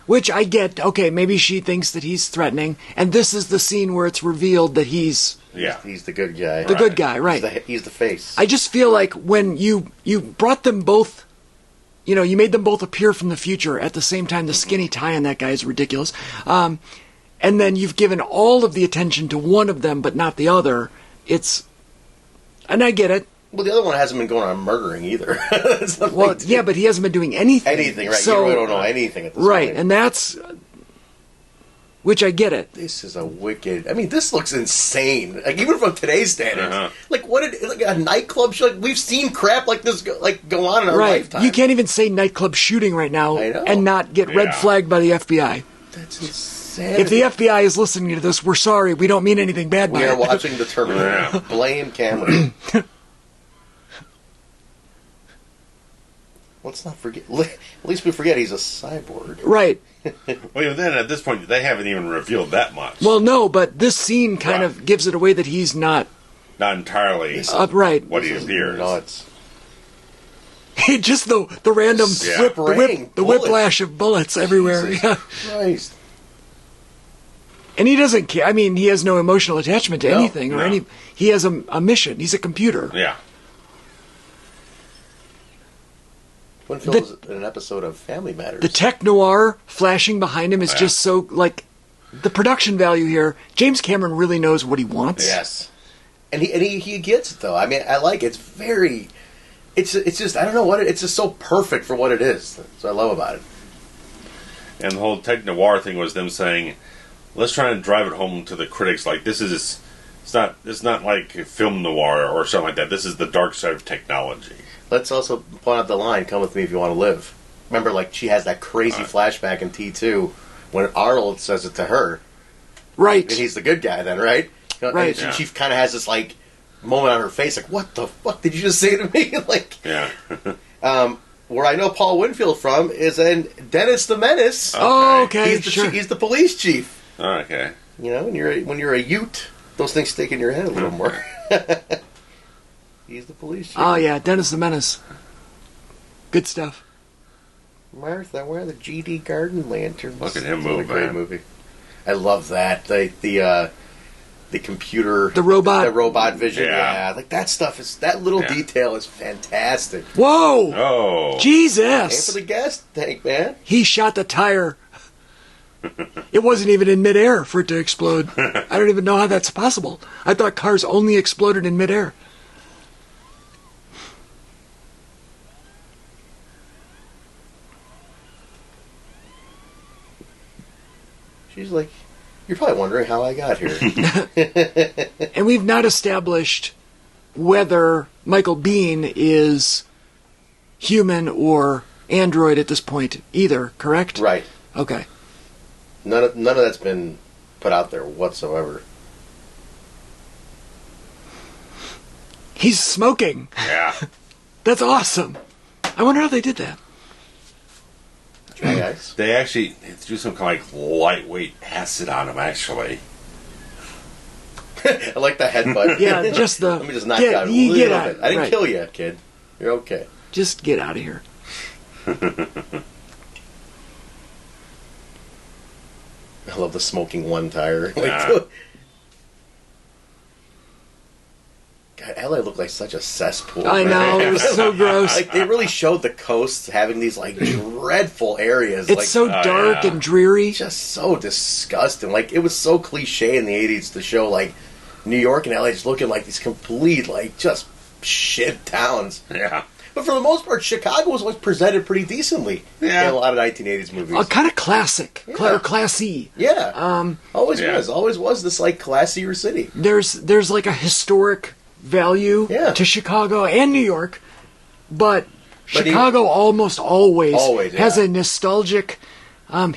Which I get. Okay, maybe she thinks that he's threatening, and this is the scene where it's revealed that he's the good guy. The good guy, right? He's the face. I just feel like when you brought them both, you made them both appear from the future at the same time. The skinny tie on that guy is ridiculous, and then you've given all of the attention to one of them, but not the other. And I get it. Well, the other one hasn't been going on murdering either. Well, yeah, but he hasn't been doing anything. Anything, right? So, you really don't know anything at this right, point. and that's... Which I get it. This is a wicked... I mean, this looks insane. Like, even from today's standards. Like, like a nightclub show? Like, we've seen crap like this go on in our lifetime. You can't even say nightclub shooting right now and not get red flagged by the FBI. That's insane. If the FBI is listening to this, we're sorry. We don't mean anything bad by it. We are watching the Terminator. Blame Cameron. Let's not forget. At least we forget he's a cyborg. Right. Well, even then, at this point, they haven't even revealed that much. Well, no, but this scene kind of gives it away that he's not entirely upright. What he appears. Nuts. Just the random the whiplash of bullets everywhere. Jesus Christ. And he doesn't care. I mean, he has no emotional attachment to anything or any. He has a mission. He's a computer. Yeah. Winfield is in an episode of Family Matters. The tech noir flashing behind him is just so, like, the production value here. James Cameron really knows what he wants. Yes. And he gets it, though. I mean, I like it. It's very... It's just, I don't know what it's just so perfect for what it is. That's what I love about it. And the whole tech noir thing was them saying, let's try and drive it home to the critics. Like, it's not like film noir or something like that. This is the dark side of technology. Let's also point out the line, come with me if you want to live. Remember, like, she has that crazy flashback in T2 when Arnold says it to her. Right. And he's the good guy then, right? Right. And she kind of has this, like, moment on her face, like, what the fuck did you just say to me? Like, yeah. Where I know Paul Winfield from is in Dennis the Menace. Oh, okay, He's the police chief. Okay. When you're a Ute, those things stick in your head a little more. He's the police chief. Oh, yeah, Dennis the Menace. Good stuff. Martha, where are the GD Garden lanterns? Look at him What a move, great man. movie. I love that. The computer... The robot. The robot vision, Yeah. Like, that stuff is... That little detail is fantastic. Whoa! Oh. Jesus! Pay for the gas tank, man. He shot the tire. It wasn't even in midair for it to explode. I don't even know how that's possible. I thought cars only exploded in midair. She's like, you're probably wondering how I got here. And we've not established whether Michael Biehn is human or android at this point either, correct? Right. Okay. None of that's been put out there whatsoever. He's smoking. Yeah. That's awesome. I wonder how they did that. Dry ice. They actually threw some kind of like lightweight acid on him, actually. I like the headbutt. Yeah, just the... Let me just knock you out a little bit. I didn't kill you, kid. You're okay. Just get out of here. I love the smoking one tire. Yeah. God, LA looked like such a cesspool. I know, it was so gross. Like, they really showed the coast having these, like, dreadful areas. It's like, so dark and dreary. just so disgusting. Like, it was so cliche in the 80s to show, like, New York and LA just looking like these complete, like, just shit towns. Yeah. But for the most part, Chicago was always presented pretty decently in a lot of 1980s movies. Kind of classic, Yeah. classy. Yeah. Always was this, like, classier city. There's like a historic value to Chicago and New York, but Chicago almost always has a nostalgic,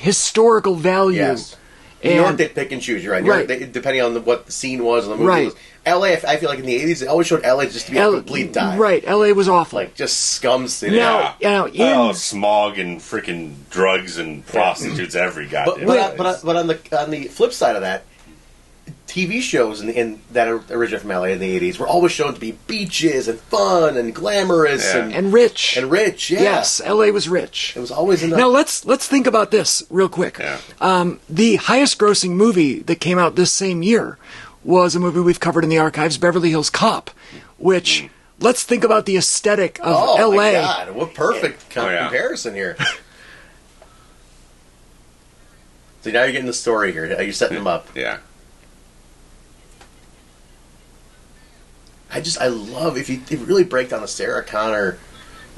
historical value. Yes. New York, they pick and choose. You're right. New York, depending on what the scene was and the movie was. LA, I feel like in the 80s, they always showed LA just to be a complete dive. Right. LA was awful. Like, just scum city. Now, smog and freaking drugs and prostitutes every goddamn But on the flip side of that, TV shows in that originated from LA in the 80s were always shown to be beaches and fun and glamorous and rich. And rich, yeah. Yes, LA was rich. It was always in the... Now let's think about this real quick. Yeah. The highest grossing movie that came out this same year was a movie we've covered in the archives, Beverly Hills Cop, which let's think about the aesthetic of LA. Oh my God, what perfect comparison here. So now you're getting the story here. You're setting them up. Yeah. I love, if you really break down the Sarah Connor,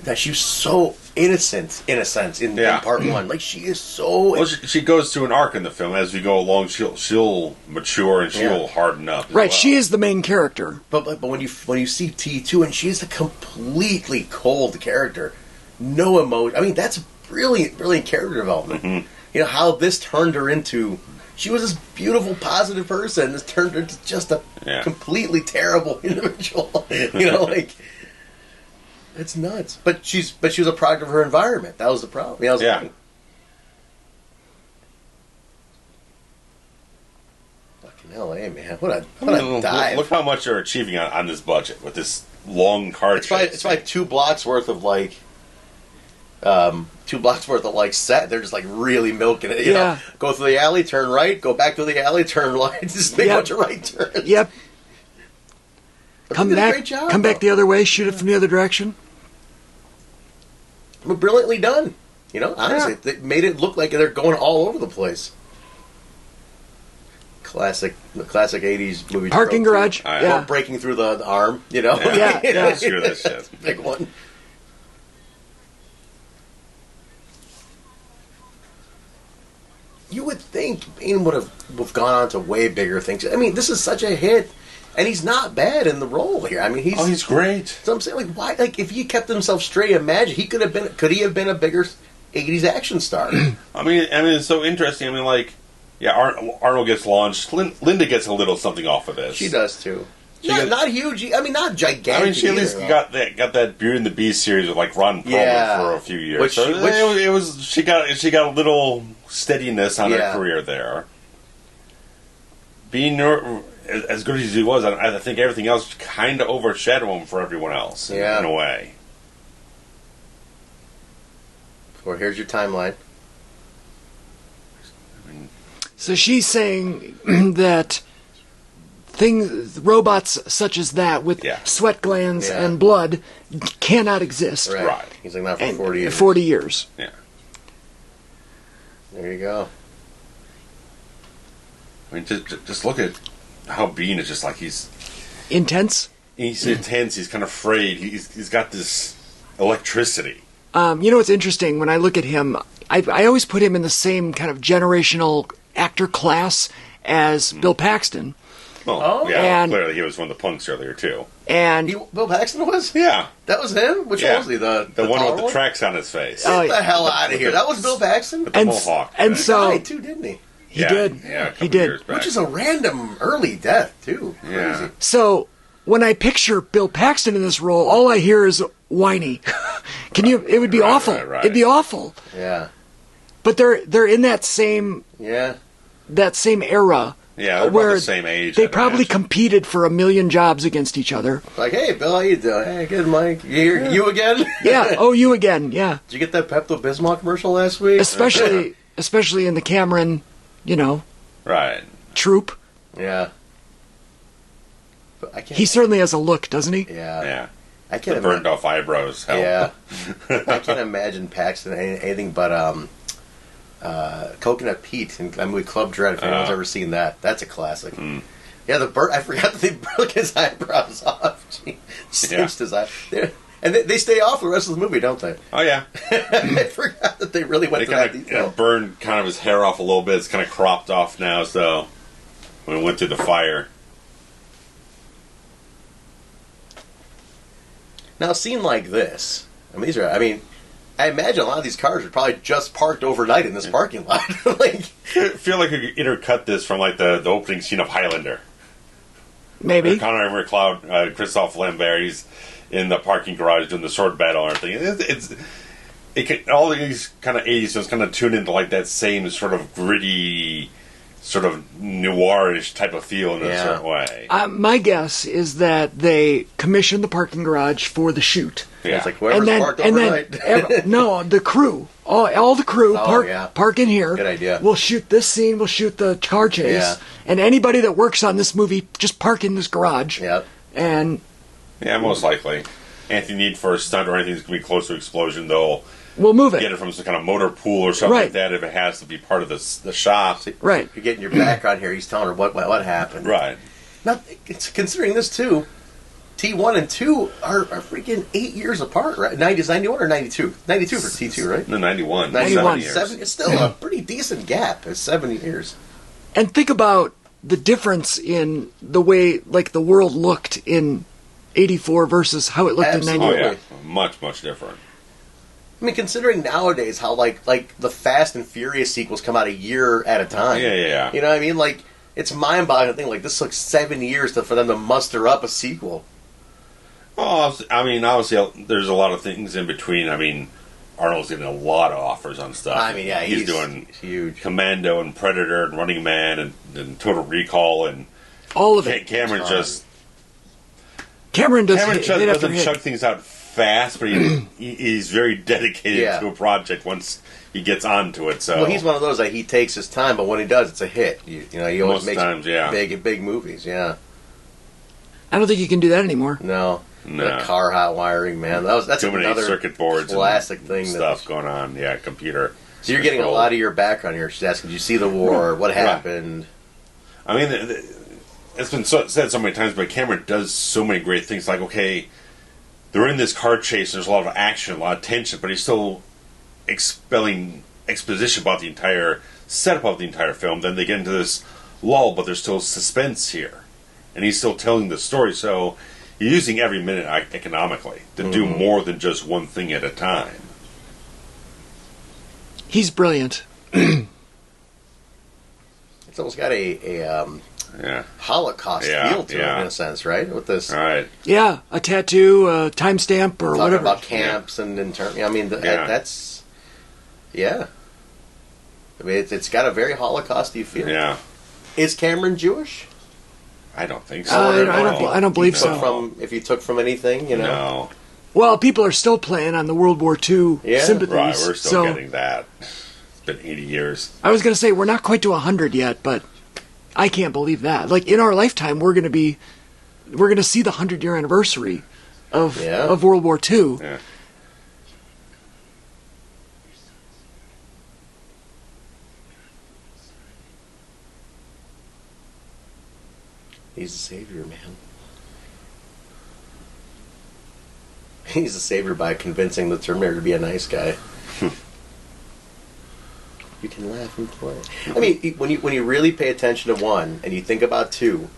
that she's so innocent, in a sense, in part one. Like, she is so... Well, she goes through an arc in the film. As we go along, she'll mature and she'll harden up. Right, she is the main character. But when you see T2, and she's a completely cold character. No emotion. I mean, that's brilliant character development. Mm-hmm. You know, how this turned her into... She was this beautiful, positive person. This turned her into just a completely terrible individual. You know, like... It's nuts. But she was a product of her environment. That was the problem. Fucking LA, man. What a dive. Look how much they're achieving on this budget with this long car chase. It's like 2 blocks worth of like... 2 blocks worth of like set. They're just like really milking it. You know? Go through the alley, turn right, go back to the alley, turn right. Just make a bunch of right turns. Yep. But Come back the other way, shoot it from the other direction. But brilliantly done. You know, honestly, they made it look like they're going all over the place. Classic 80s movie. Parking garage. Or breaking through the arm, you know? Yeah. Screw this shit. Big one. You would think Biehn would have gone on to way bigger things. I mean, this is such a hit, and he's not bad in the role here. I mean, he's great. So I'm saying, like, why? Like, if he kept himself straight, imagine he could he have been a bigger 80s action star? I mean, it's so interesting. I mean, like, Arnold gets launched. Linda gets a little something off of this. She does too. Not huge. I mean, not gigantic. I mean, she at least got that Beauty and the Beast series with like Ron Perlman for a few years. She got a little steadiness on her career there. Being as good as he was, I think everything else kind of overshadowed him for everyone else in a way. Well, here's your timeline. So she's saying that robots such as that with sweat glands and blood cannot exist. Right. He's like, not for 40 years. 40 years. Yeah. There you go. I mean, just look at how Biehn is just like he's... Intense? He's intense, he's kind of afraid, he's got this electricity. You know what's interesting? When I look at him, I always put him in the same kind of generational actor class as Bill Paxton. Oh, yeah, clearly he was one of the punks earlier, too. And Bill Paxton was? Yeah. That was him? Which one was he? The one with the tracks on his face. Get the hell out of here. That was Bill Paxton? With the mohawk. And so... He died, too, didn't he? He did. Yeah, he did. Which is a random early death, too. Yeah. Crazy. So, when I picture Bill Paxton in this role, all I hear is whiny. It would be awful. Right. It'd be awful. Yeah. But they're in that same... Yeah. That same era. Yeah, they're about the same age. They probably competed for 1 million jobs against each other. Like, hey, Bill, how you doing? Hey, good, Mike. You again? Yeah. Oh, you again. Yeah. Did you get that Pepto-Bismol commercial last week? Especially in the Cameron, right, troupe. Yeah. I can't. He certainly has a look, doesn't he? Yeah. Yeah. I can't The burned off eyebrows. Hell. Yeah. I can't imagine Paxton anything but Coconut Pete in that movie Club Dread. If anyone's ever seen that, that's a classic. Yeah, the bird. I forgot that they broke his eyebrows off. Cinched his eye. And they stay off the rest of the movie, don't they? Oh, yeah. I forgot that they really went to that detail. Burned kind of his hair off a little bit. It's kind of cropped off now, so when it went through the fire. Now, a scene like this, I imagine a lot of these cars are probably just parked overnight in this parking lot. I feel like we could intercut this from like the opening scene of Highlander. Maybe. Conor McLeod, Christophe Lambert, he's in the parking garage doing the sword battle and everything. All these kind of 80s films kind of tune into like that same sort of gritty, sort of noirish type of feel in a certain way. My guess is that they commissioned the parking garage for the shoot. Yeah. It's like whoever's parked overnight. No, the crew. All the crew park in here. Good idea. We'll shoot this scene. We'll shoot the car chase. Yeah. And anybody that works on this movie, just park in this garage. Yep. And Yeah, most likely. If you need for a stunt or anything that's going to be close to explosion, we'll move it. get it from some kind of motor pool or something Right. like that if it has to be part of the shop. Right. You're getting your background here. He's telling her what happened. Right. Now, considering this too, T1 and 2 are freaking 8 years apart, right? 91 or 92? 92 for T2, right? No, 91. 91. 7 years. It's still a pretty decent gap. It's 7 years. And think about the difference in the way, like, the world looked in 84 versus how it looked Absolutely. in Oh, 91. yeah. Much, much different. I mean, considering nowadays how like the Fast and Furious sequels come out a year at a time. Yeah. You know what I mean? Like, it's mind-boggling to think like this took 7 years for them to muster up a sequel. Oh, I mean, obviously, there's a lot of things in between. I mean, Arnold's getting a lot of offers on stuff. I mean, yeah, he's doing huge. Commando and Predator and Running Man and Total Recall and All of it. Cameron doesn't chug things out fast, but he's very dedicated to a project once he gets onto it. So, well, he's one of those that he takes his time, but when he does, it's a hit. You know, he always makes big movies. Yeah. I don't think you can do that anymore. No. The car hot wiring, man. That's too many another circuit boards, classic and thing. Stuff going on. Yeah, computer. So you're getting a lot of your background here. She's asking, "Did you see the war? What happened?" I mean, it's been said so many times, but Cameron does so many great things. Like, okay, they're in this car chase. There's a lot of action, a lot of tension, but he's still expelling exposition about the entire setup of the entire film. Then they get into this lull, but there's still suspense here, and he's still telling the story. So you're using every minute economically to do more than just one thing at a time. He's brilliant. It's almost got a Holocaust feel to it in a sense, right? With this, right? Yeah, a tattoo, a timestamp, or talking whatever. about camps and I mean, that's I mean, it's got a very Holocausty feel. Yeah. Is Cameron Jewish? I don't think so. I don't believe so. If you took from anything, you know. No. Well, people are still playing on the World War II sympathies. Right, we're still getting that. It's been 80 years. I was going to say, we're not quite to 100 yet, but I can't believe that. Like, in our lifetime, we're going to see the 100-year anniversary of World War II. Yeah. He's a savior, man. He's a savior by convincing the Terminator to be a nice guy. You can laugh and play. I mean, when you really pay attention to 1 and you think about 2,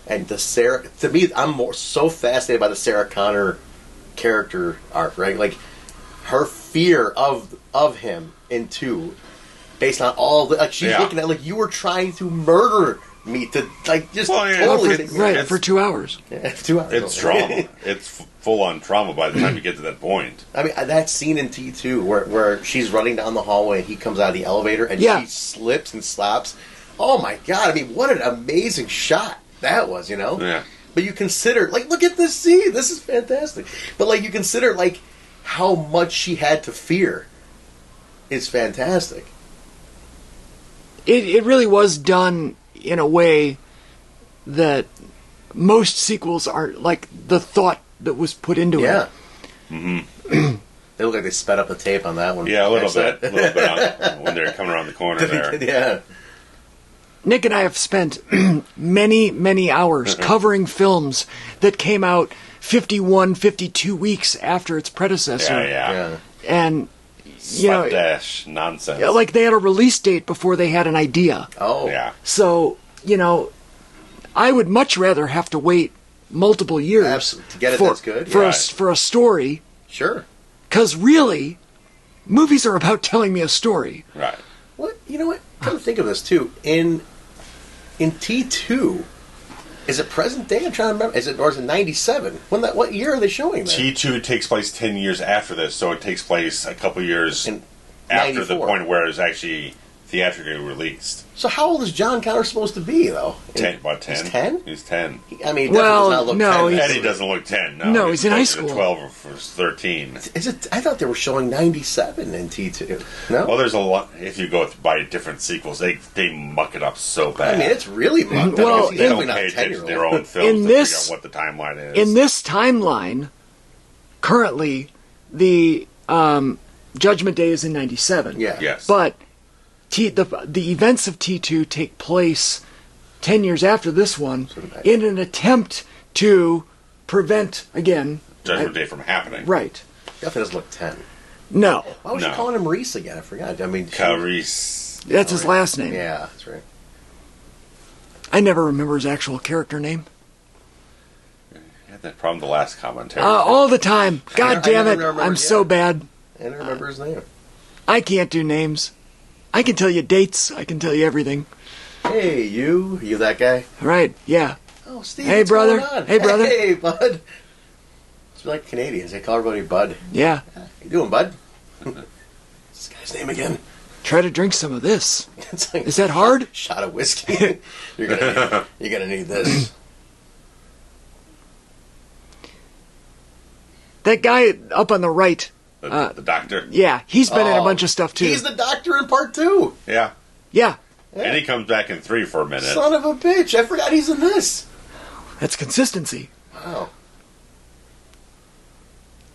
and to me, I'm so fascinated by the Sarah Connor character arc, right? Like her fear of him in 2, based on all the she's looking at you were trying to murder me to totally for 2 hours. Yeah, 2 hours. It's trauma. It's full on trauma by the time you get to that point. I mean, that scene in T2 where she's running down the hallway and he comes out of the elevator and she slips and slaps. Oh my God! I mean, what an amazing shot that was, you know. Yeah. But you consider, look at this scene. This is fantastic. But you consider how much she had to fear. Is fantastic. It really was done in a way that most sequels are like the thought that was put into it. Yeah. Mm-hmm. They look like they sped up the tape on that one. Yeah, a little bit when they're coming around the corner there. Yeah. Nick and I have spent many, many hours covering films that came out 51, 52 weeks after its predecessor. Yeah. And, you know, Slapdash nonsense. like they had a release date before they had an idea. Oh. Yeah. So, you know, I would much rather have to wait multiple years Absolutely. To get it that's good. for a story. Sure. Because really, movies are about telling me a story. Right. What? You know what? Come to think of this, too. In T2, is it present day? I'm trying to remember. Or is it 97? What year are they showing that? T2 takes place 10 years after this, so it takes place a couple years In after 94. the point where it was actually theatrically released. So how old is John Connor supposed to be, though? 10. He's 10? He's 10. I mean, he Well, definitely does not look no, 10. he's- Eddie doesn't look 10. No, he's in high closer to school. 12 or 13. Is it? I thought they were showing 97 in T2. No? Well, there's a lot. If you go by different sequels, they muck it up so bad. I mean, it's really mucked Well, up. He's they definitely don't not pay a attention to 10-year-old. their own films In to this- figure out what the timeline is. In this timeline, currently, the Judgment Day is in 97. Yeah. Yes. But the events of T2 take place 10 years after this one in an attempt to prevent, again... Judgment Day from happening. Right. Definitely doesn't look 10. No. Why was she No. calling him Reese again? I forgot. I mean, Carice. That's his last name. yeah, that's right. I never remember his actual character name. I had that problem the last commentary. All the time. God I damn never it. remember, I'm so bad. I don't remember his name. I can't do names. I can tell you dates. I can tell you everything. Hey, you that guy? Right, yeah. Oh, Steve. Hey, what's brother. going on? Hey, brother. Hey, bud. It's like Canadians. They call everybody Bud. Yeah. How you doing, Bud? What's this guy's name again? Try to drink some of this. It's like Is that hard? shot of whiskey. You're gonna need this. That guy up on the right, The doctor. yeah, he's been in a Oh, bunch of stuff too. He's the doctor in part 2. Yeah. Yeah, And he comes back in 3 for a minute. Son of a bitch! I forgot he's in this. that's consistency. Wow.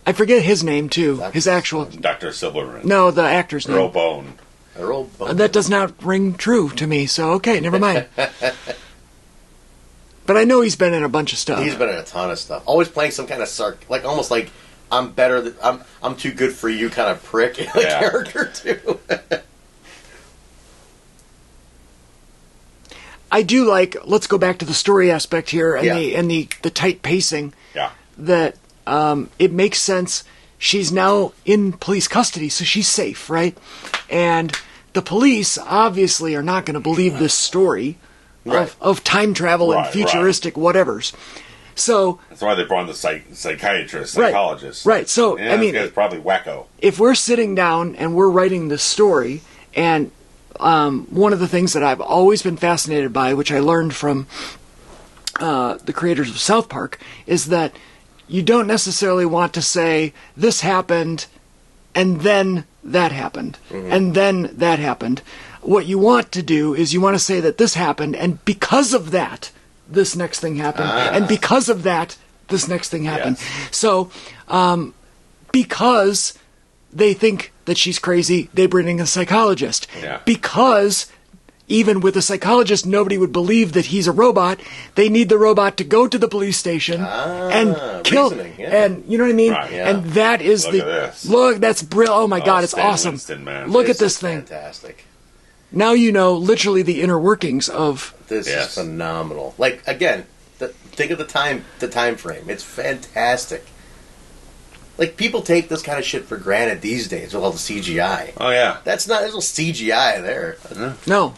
I forget his name too. Dr. His actual... Dr. Silverman. No, the actor's Earl name. Bone. Earl Bone. That does not ring true to me, so okay, never mind. But I know he's been in a bunch of stuff. He's been in a ton of stuff. Always playing some kind of almost like I'm better than I'm too good for you kind of prick Yeah. character too. I do like, let's go back to the story aspect here and Yeah. the tight pacing, Yeah. that it makes sense. She's now in police custody, so she's safe, right? And the police obviously are not going to believe this story Right. of time travel and Right, futuristic whatevers. So, That's why they brought in the psychiatrist, Right. psychologist. Right, so, Yeah, I mean- this guy's probably wacko. if we're sitting down and we're writing this story, and one of the things that I've always been fascinated by, which I learned from the creators of South Park, is that you don't necessarily want to say, this happened, and then that happened, and then that happened. What you want to do is you want to say that this happened, and because of that, this next thing happened, and because of that, this next thing happened. Yes. So, because they think that she's crazy, they bring in a psychologist. Yeah. Because even with a psychologist, nobody would believe that he's a robot. They need the robot to go to the police station and kill. reasoning, yeah. And you know what I mean? Right, yeah. And that is Look at this. look. That's brilliant. Oh my God, it's Stan awesome. Winston, man. Look at This this is thing. Fantastic. Now you know literally the inner workings of. This Yes. is phenomenal. Like again, think of the time frame. It's fantastic. Like people take this kind of shit for granted these days with all the CGI. Oh, yeah. There's no CGI there. No.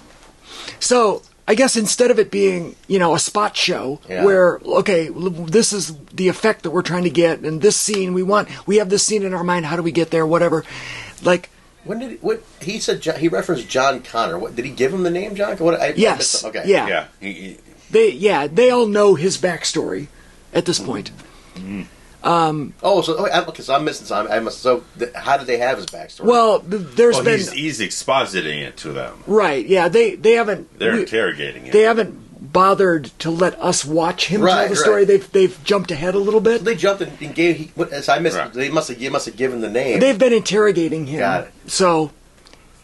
So I guess instead of it being, a spot show Yeah. where, okay, this is the effect that we're trying to get, and this scene we have this scene in our mind. How do we get there? Whatever. Like, What he said? He referenced John Connor. What did he give him the name John? yes, Okay. yeah, Yeah. they all know his backstory at this point. Because I'm missing some. How did they have his backstory? Well, there's Well, been he's expositing it to them. right. Yeah, they haven't. They're interrogating it. They haven't bothered to let us watch him tell Right, the story. right. They've jumped ahead a little bit. They jumped and gave. I missed. Right. They must have given the name. They've been interrogating him. Got it. So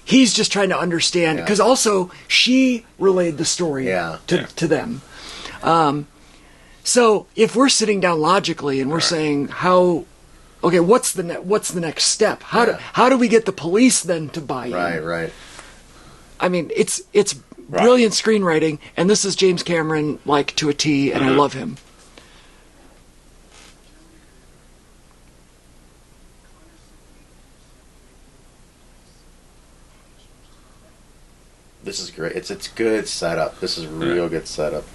he's just trying to understand, Yeah. because also she relayed the story to them. So if we're sitting down logically and we're saying what's the next step? How do we get the police then to buy in? Right. I mean, it's brilliant screenwriting, and this is James Cameron like to a T, and I love him. This is great. It's good setup. This is real good setup.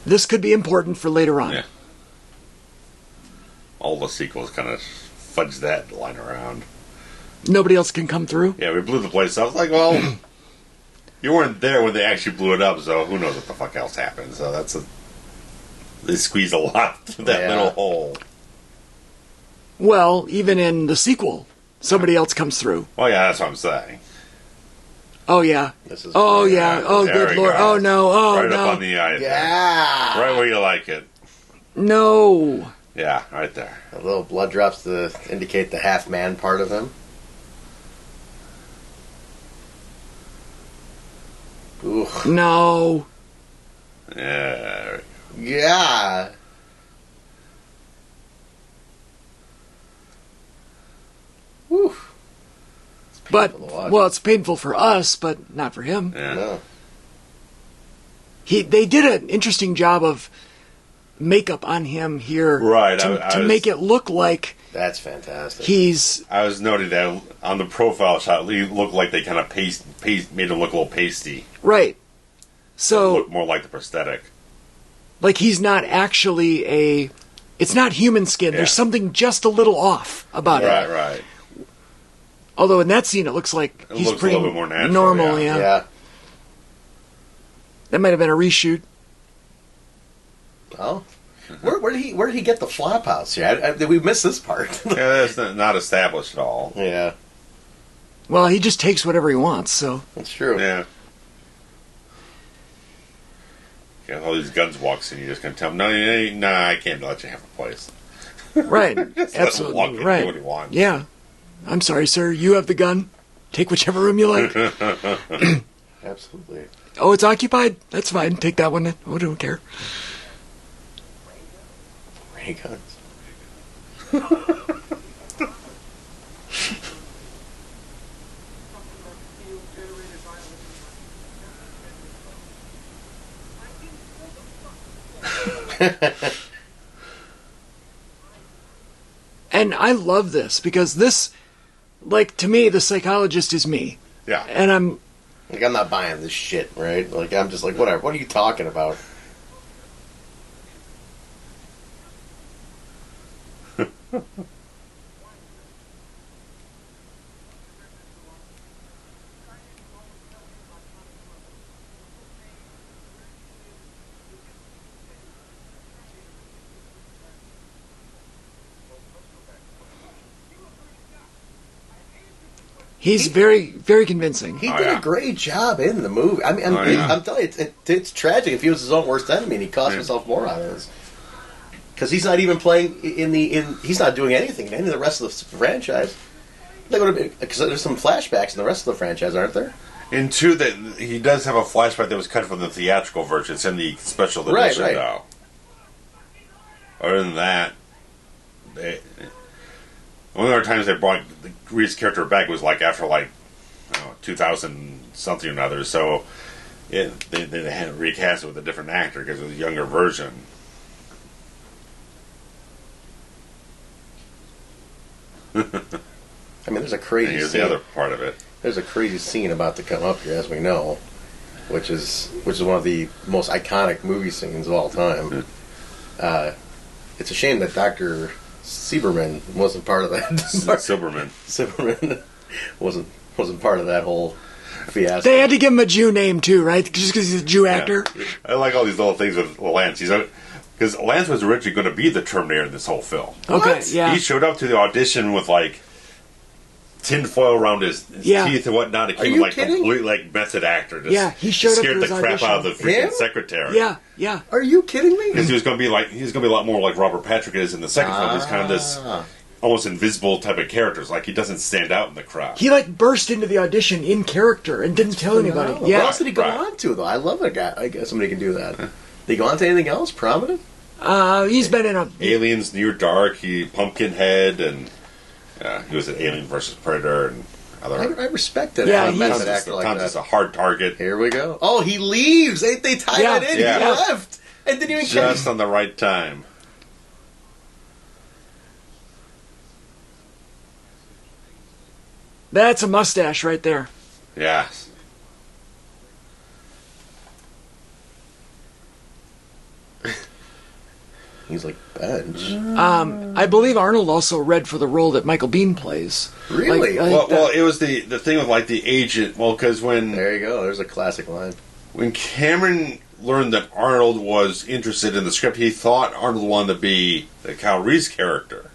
This could be important for later on. Yeah. All the sequels kind of fudge that line around. Nobody else can come through. Yeah, we blew the place up. Like, well, you weren't there when they actually blew it up, so who knows what the fuck else happened. So they squeezed a lot through that little hole. Well, even in the sequel, somebody else comes through. Oh yeah, that's what I'm saying. Oh yeah. This is oh great. yeah. Oh There good we lord. go. Oh no. Oh right no. up on the eye. Yeah. Right where you like it. No. Yeah, right there. A little blood drops to indicate the half man part of him. Ooh. No. Yeah. Yeah. Whew. But to watch. well, it's painful for us, but not for him. Yeah. No. They did an interesting job of makeup on him here, Right, To, I to was- make it look like That's fantastic. he's I was noting that on the profile shot, it looked like they kind of made him look a little pasty. right. So Look more like the prosthetic. like he's not actually it's not human skin. Yeah. There's something just a little off about Right, it. right. Although in that scene it looks like It he's looks a pretty little bit more natural, normal. yeah. Yeah. That might have been a reshoot. Oh. Where did he get the flop house here? We missed this part. Yeah, that's not established at all. Yeah, Well, he just takes whatever he wants. So that's true. Yeah. You got all these guns walks in, you just gonna tell him, no, I can't let you have a place. right, Just let him absolutely walk in and right. do what he wants. Yeah, I'm sorry, sir. You have the gun. Take whichever room you like. Absolutely. Oh, it's occupied. That's fine. Take that one. Then. Oh, I don't care. Ray guns. And I love this because this, like, to me, the psychologist is me. Yeah. And I'm Like, I'm not buying this shit, right? Like, I'm just like, whatever. What are you talking about? he's very, very convincing. He Oh, did yeah. a great job in the movie. I mean, I'm telling you, it's tragic if he was his own worst enemy and he cost himself more out of this. Because he's not even playing he's not doing anything in any of the rest of the franchise. Because there's some flashbacks in the rest of the franchise, aren't there? In two, that he does have a flashback that was cut from the theatrical version. It's in the special edition, Right. though. Other than that, one of the times they brought Reed's character back was like after 2000 something or another. So they had to recast it with a different actor because it was a younger version. I mean, there's a crazy And here's scene. the other part of it. There's a crazy scene about to come up here, as we know, which is one of the most iconic movie scenes of all time. It's a shame that Dr. Sieberman wasn't part of that. Silberman. Sieberman wasn't part of that whole fiasco. They had to give him a Jew name too, right? Just because he's a Jew actor. Yeah. I like all these little things with Lance. Because Lance was originally going to be the Terminator in this whole film. Okay, What? yeah. He showed up to the audition with tinfoil around his teeth and whatnot to keep him like kidding? complete like method actor. Just he showed up scared to the his crap audition. out of the freaking Him? secretary. Yeah. Are you kidding me? Because he was going to be a lot more like Robert Patrick is in the second film. He's kind of this almost invisible type of characters. Like he doesn't stand out in the crowd. He like burst into the audition in character and didn't tell anybody. What else did he go on to though? I love a guy. I guess somebody can do that. Did he go on to anything else prominent? He's been in Aliens, Near Dark. He Pumpkinhead, and he was an Alien versus Predator and other. I respect that. Yeah, He's he's just a hard target. Here we go. Oh, he leaves. They tie that in. Yeah. He left and didn't even Just on the right time. That's a mustache right there. Yes. He's like bench. I believe Arnold also read for the role that Michael Biehn plays. Really? Well, it was the thing with like the agent. Well, because There you go. There's a classic line. when Cameron learned that Arnold was interested in the script, he thought Arnold wanted to be the Kyle Reese character,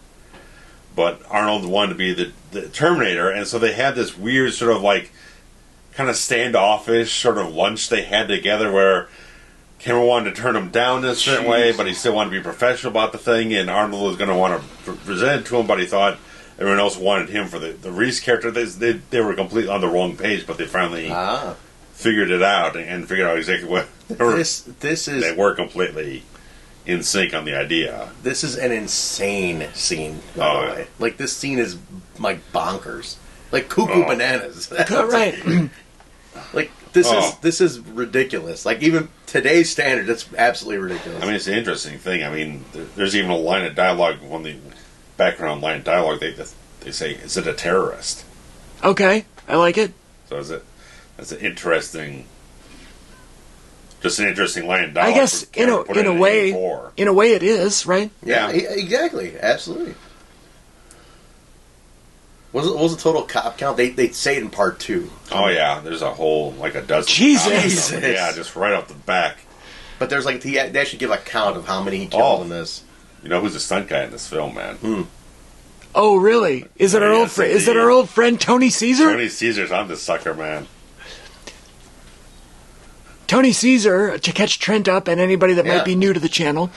but Arnold wanted to be the Terminator, and so they had this weird sort of like kind of standoffish sort of lunch they had together where Cameron wanted to turn him down in a certain way, but he still wanted to be professional about the thing, and Arnold was going to want to present it to him, but he thought everyone else wanted him for the Reese character. They were completely on the wrong page, but they finally figured it out and figured out exactly what they were completely in sync on the idea. This is an insane scene, by the way. Like, this scene is like bonkers. Like cuckoo bananas. Right. Like, this is ridiculous. Like, even today's standards, it's absolutely ridiculous. I mean, it's an interesting thing. I mean, there's even a line of dialogue, one of the background line of dialogue, they say, is it a terrorist? Okay, I like it. So that's an interesting, just an interesting line of dialogue. I guess in a way it is, right? Yeah, exactly. Absolutely. What was the total cop count? They say it in part 2. Oh yeah, there's a whole like a dozen. Jesus. Yeah, just right off the back. But there's like they actually give a count of how many he killed in this. You know who's the stunt guy in this film, man? Oh really? Is it our old friend? Is it our old friend Tony Caesar? Tony Caesar's on this sucker, man. Tony Caesar, to catch Trent up and anybody that might be new to the channel,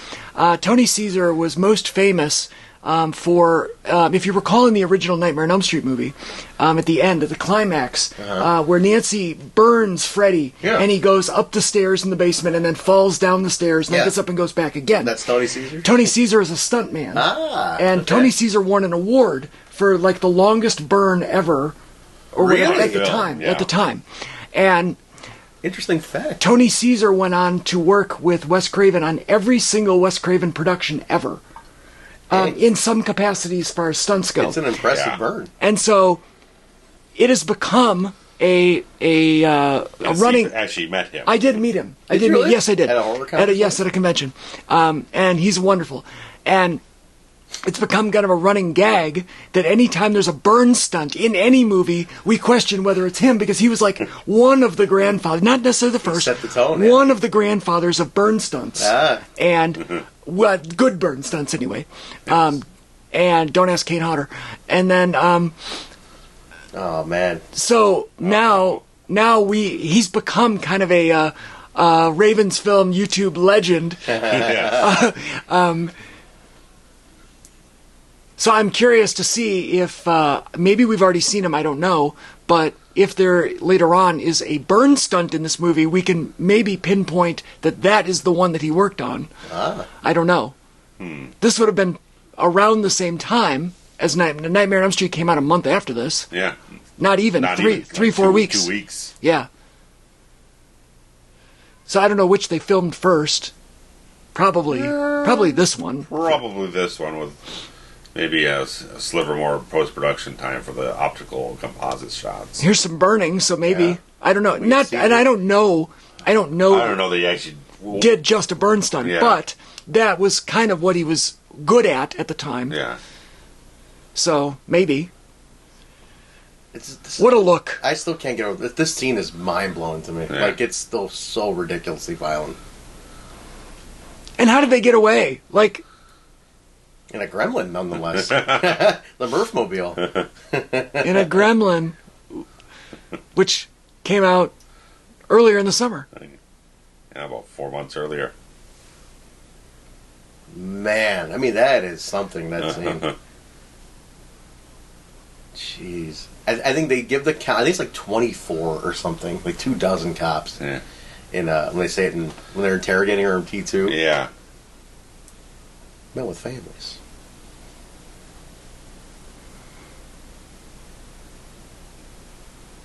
Tony Caesar was most famous for, if you recall in the original Nightmare on Elm Street movie, at the end, at the climax, where Nancy burns Freddy, and he goes up the stairs in the basement and then falls down the stairs and then gets up and goes back again. That's Tony Caesar? Tony Caesar is a stuntman. Tony Caesar won an award for like the longest burn ever, or whatever, at the time. And interesting fact. Tony Caesar went on to work with Wes Craven on every single Wes Craven production ever. In some capacity as far as stunts go. It's an impressive burn. And so it has become a running... Actually met him. I did meet him. Yes, I did. At a horror convention? At a convention. And he's wonderful. And it's become kind of a running gag that anytime there's a burn stunt in any movie, we question whether it's him, because he was like one of the grandfathers, not necessarily the first, set the tone, one of the grandfathers of burn stunts. And good burn stunts anyway. And don't ask Kate Hodder. And then oh man. So now he's become kind of a RavensFilm YouTube legend. So I'm curious to see if maybe we've already seen him, I don't know, but if there later on is a burn stunt in this movie, we can maybe pinpoint that is the one that he worked on. I don't know. This would have been around the same time as Nightmare on Elm Street came out a month after this. Yeah. Not even. Three, 4 weeks. 2 weeks. Yeah. So I don't know which they filmed first. Probably this one. Probably this one with maybe a sliver more post-production time for the optical composite shots. Here's some burning, so maybe I don't know. I don't know that he actually did just a burn stunt, but that was kind of what he was good at the time. Yeah. So maybe. What a look! I still can't get over this scene. Is mind blowing to me. Yeah. Like, it's still so ridiculously violent. And how did they get away? Like, And a gremlin, nonetheless. The Murphmobile. In a gremlin, which came out earlier in the summer. Yeah, about 4 months earlier. Man, I mean, that is something, that scene. Jeez. I think they give the count, I think it's like 24 or something, like 24 cops. Yeah. In when they say it when they're interrogating her in T2. Yeah. Men with families.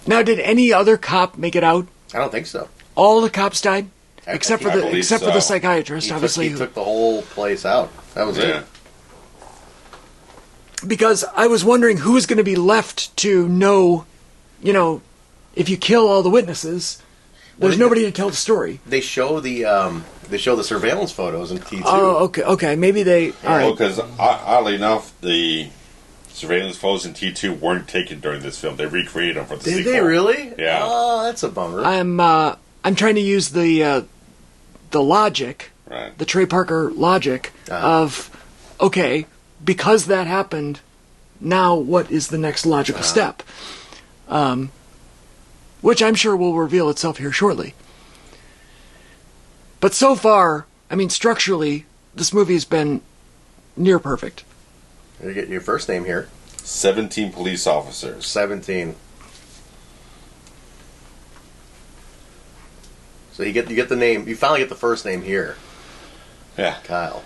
Now, did any other cop make it out? I don't think so. All the cops died, I except for believe the so. psychiatrist, obviously. He took the whole place out. That was Yeah. it. Because I was wondering who was going to be left to know, if you kill all the witnesses, there's nobody to tell the story. They show the surveillance photos in T2. Oh, okay. Maybe they. All right. Because oddly enough, the surveillance photos in T2 weren't taken during this film. They recreated them for the Did sequel. they really? Yeah. Oh, that's a bummer. I'm trying to use the logic, Right. the Trey Parker logic of, okay, because that happened, now what is the next logical step? Which I'm sure will reveal itself here shortly. But so far, I mean, structurally, this movie has been near perfect. You get your first name here. 17 police officers. 17. So you get the name. You finally get the first name here, Yeah. Kyle.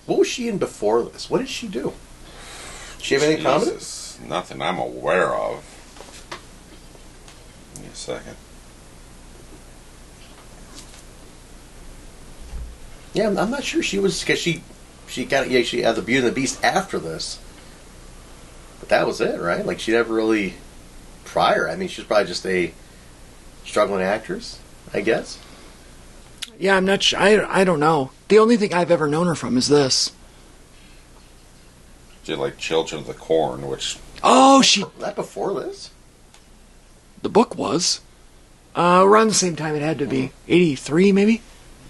What was she in before this? What did she do? Did she have anything prominent? Jesus. Nothing I'm aware of. Give me a second. Yeah, I'm not sure she was, because she got she had the Beauty and the Beast after this, but that was it, right? Like she never really prior. I mean, she's probably just a struggling actress, I guess. Yeah, I'm not sure. I don't know. The only thing I've ever known her from is this. She did like Children of the Corn, which Oh, Was that before this? the book was. Around the same time it had to be. 83, maybe?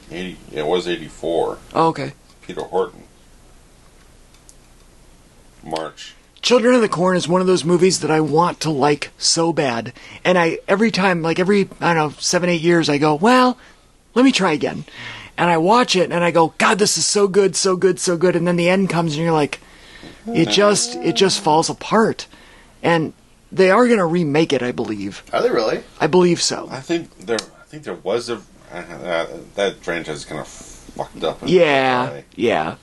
it was 84. Oh, okay. Peter Horton. March. Children of the Corn is one of those movies that I want to like so bad. And every time, I don't know, 7, 8 years, I go, well, let me try again. And I watch it and I go, God, this is so good, so good, so good. And then the end comes and you're like, it just falls apart. And they are going to remake it, I believe. Are they really? I believe so. I think there was a that franchise is kind of fucked up. In Yeah, a way. yeah.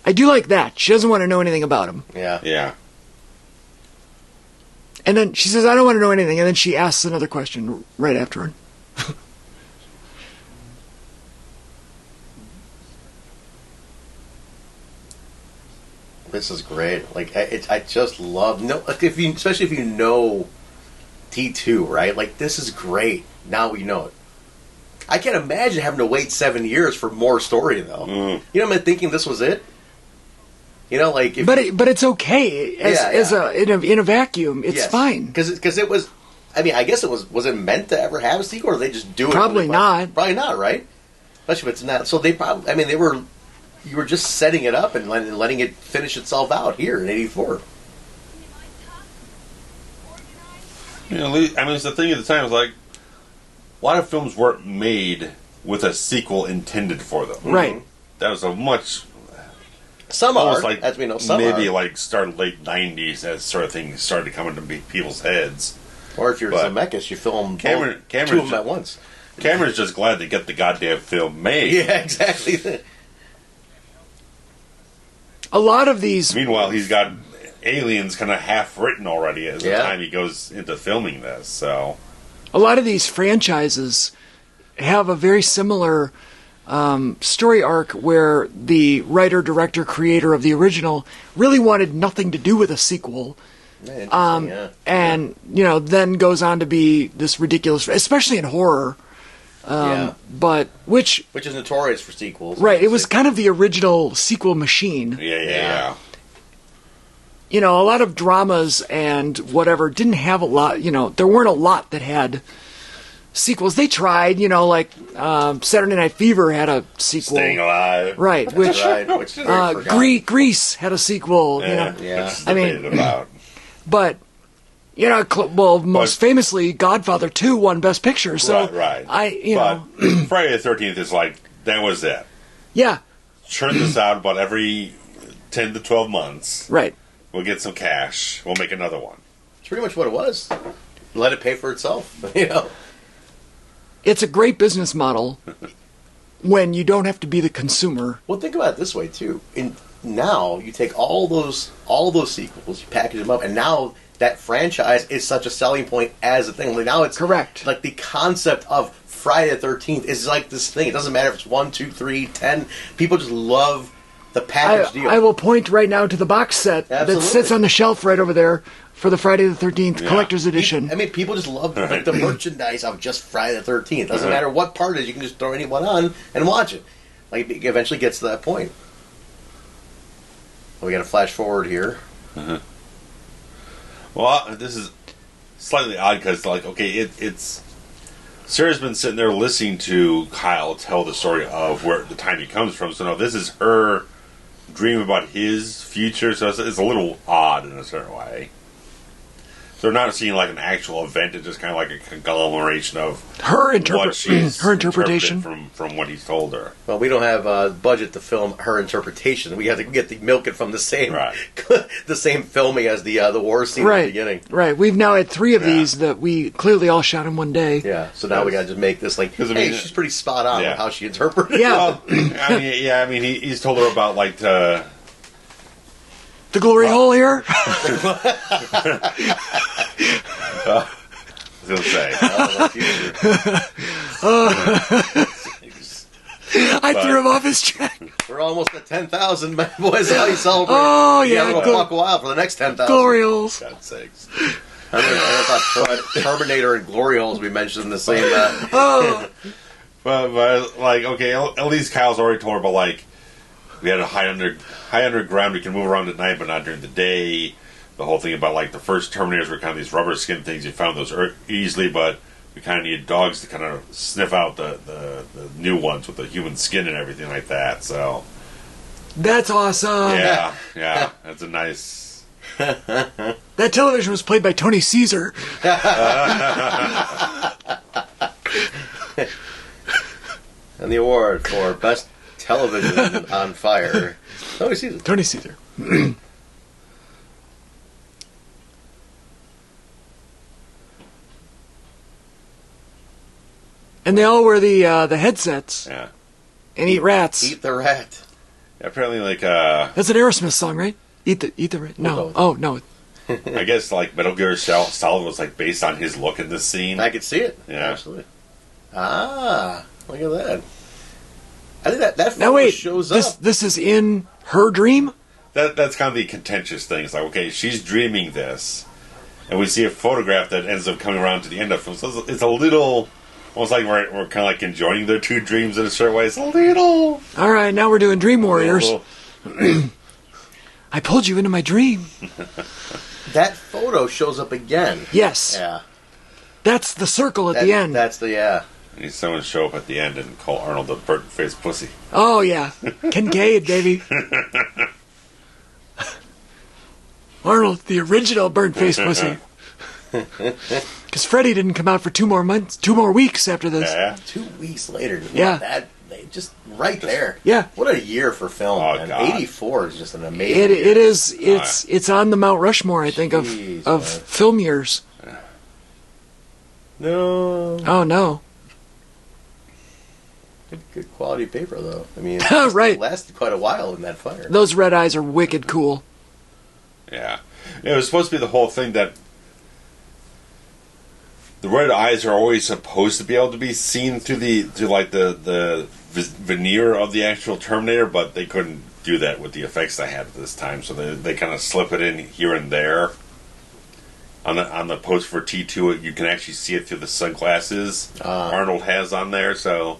I do like that. She doesn't want to know anything about him. Yeah. Yeah. And then she says, I don't want to know anything. And then she asks another question right after it. This is great. Like I just love especially if you know T2, right? Like this is great. Now we know it. I can't imagine having to wait 7 years for more story though. You know, I'm thinking this was it. You know, like But it's okay in a vacuum. It's fine. Because it was. I mean, I guess it was it meant to ever have a sequel, or did they just do it? Probably not. Probably not, right? Especially if it's not. So they probably. I mean, you were just setting it up and letting it finish itself out here in '84. You know, I mean, it's the thing at the time. It's like a lot of films weren't made with a sequel intended for them. Right. That was a much. Some Almost are, like as we know, some maybe are. like started late '90s as sort of thing started to come into people's heads. Or if you're But Zemeckis, you film Cameron two of them ju- at once. Cameron's just glad to get the goddamn film made. Yeah, exactly. A lot of these. Meanwhile, he's got Aliens kind of half written already as the Yeah. time he goes into filming this. So A lot of these franchises have a very similar story arc where the writer, director, creator of the original really wanted nothing to do with a sequel. Yeah, And then goes on to be this ridiculous, especially in horror. But which is notorious for sequels. Right, it was kind of the original sequel machine. Yeah. You know, a lot of dramas and whatever didn't have a lot, you know, there weren't a lot that had sequels. They tried, you know, like Saturday Night Fever had a sequel. Staying Alive. Right, which Grease had a sequel. Yeah, you know? which I mean, about. But, you know, most famously, Godfather 2 won Best Picture. So right. know. Friday the 13th is like, that was it. Yeah. Churn this out about every 10 to 12 months. Right. We'll get some cash. We'll make another one. It's pretty much what it was. Let it pay for itself, you know. It's a great business model when you don't have to be the consumer. Well, think about it this way too. Now you take all those sequels, you package them up, and now that franchise is such a selling point as a thing. Like now it's correct. Like the concept of Friday the 13th is like this thing. It doesn't matter if it's 1, 2, 3, 10. People just love the package deal. I will point right now to the box set that sits on the shelf right over there for the Friday the 13th collector's edition. I mean, people just love like, the merchandise of just Friday the 13th. Doesn't matter what part it is, you can just throw anyone on and watch it. Like, it eventually gets to that point. We got to flash forward here. Well, this is slightly odd because, like, okay, it's Sarah's been sitting there listening to Kyle tell the story of where the time he comes from. So, no, this is her dream about his future. So it's a little odd in a certain way. So they're not seeing like an actual event. It's just kind of like a conglomeration of her her interpretation from what he's told her. Well, we don't have budget to film her interpretation. We have to get the milk it from the same the same filming as the war scene at the beginning. Right. We've now had 3 of these that we clearly all shot in one day. Yeah. So now we got to just make this like, hey, she's pretty spot on with how she interpreted it. Yeah. I mean, he's told her about like the glory hole here? I was going to say. I threw him off his track. We're almost at 10,000, boys. How you celebrate? Oh, yeah. You got to walk a while for the next 10,000. Glory holes. God's sakes. I thought Terminator and glory holes we mentioned in the same... But, like, okay, at least Kyle's already told her about, like, we had a high underground. We can move around at night, but not during the day. The whole thing about like the first Terminators were kind of these rubber skin things. You found those easily, but we kind of needed dogs to kind of sniff out the new ones with the human skin and everything like that. So that's awesome. Yeah, that's a nice. That television was played by Tony Caesar. And the award for best television on fire. Tony Caesar. Tony Caesar. And they all wear the headsets. Yeah. And eat rats. Eat the rat. Yeah, apparently, like that's an Aerosmith song, right? Eat the rat. No. Oh no. I guess like Metal Gear Solid was like based on his look in this scene. I could see it. Yeah. Absolutely. Ah, look at that. I think that now wait, shows up. This is in her dream? That's kind of the contentious thing. It's like, okay, she's dreaming this, and we see a photograph that ends up coming around to the end of it. So it's a little, almost like we're kind of like enjoying their 2 dreams in a certain way. It's a little... All right, now we're doing Dream Warriors. I pulled you into my dream. That photo shows up again. Yes. Yeah. That's the circle at the end. That's the, Need someone to show up at the end and call Arnold the burnt-faced pussy. Oh, yeah. Kincaid, baby. Arnold, the original burnt-faced pussy. Because Freddy didn't come out for 2 more weeks after this. Yeah. 2 weeks later. Yeah. Just right there. Yeah. What a year for film. Oh, man. God. 84 is just an amazing It year. is. It's on the Mount Rushmore, I think, Jeez, of man. film years. No. Oh, no. Good quality paper, though. I mean, right. It lasted quite a while in that fire. Those red eyes are wicked cool. Yeah. It was supposed to be the whole thing that the red eyes are always supposed to be able to be seen through the veneer of the actual Terminator, but they couldn't do that with the effects they had at this time, so they kind of slip it in here and there. on the post for T2, you can actually see it through the sunglasses Arnold has on there. So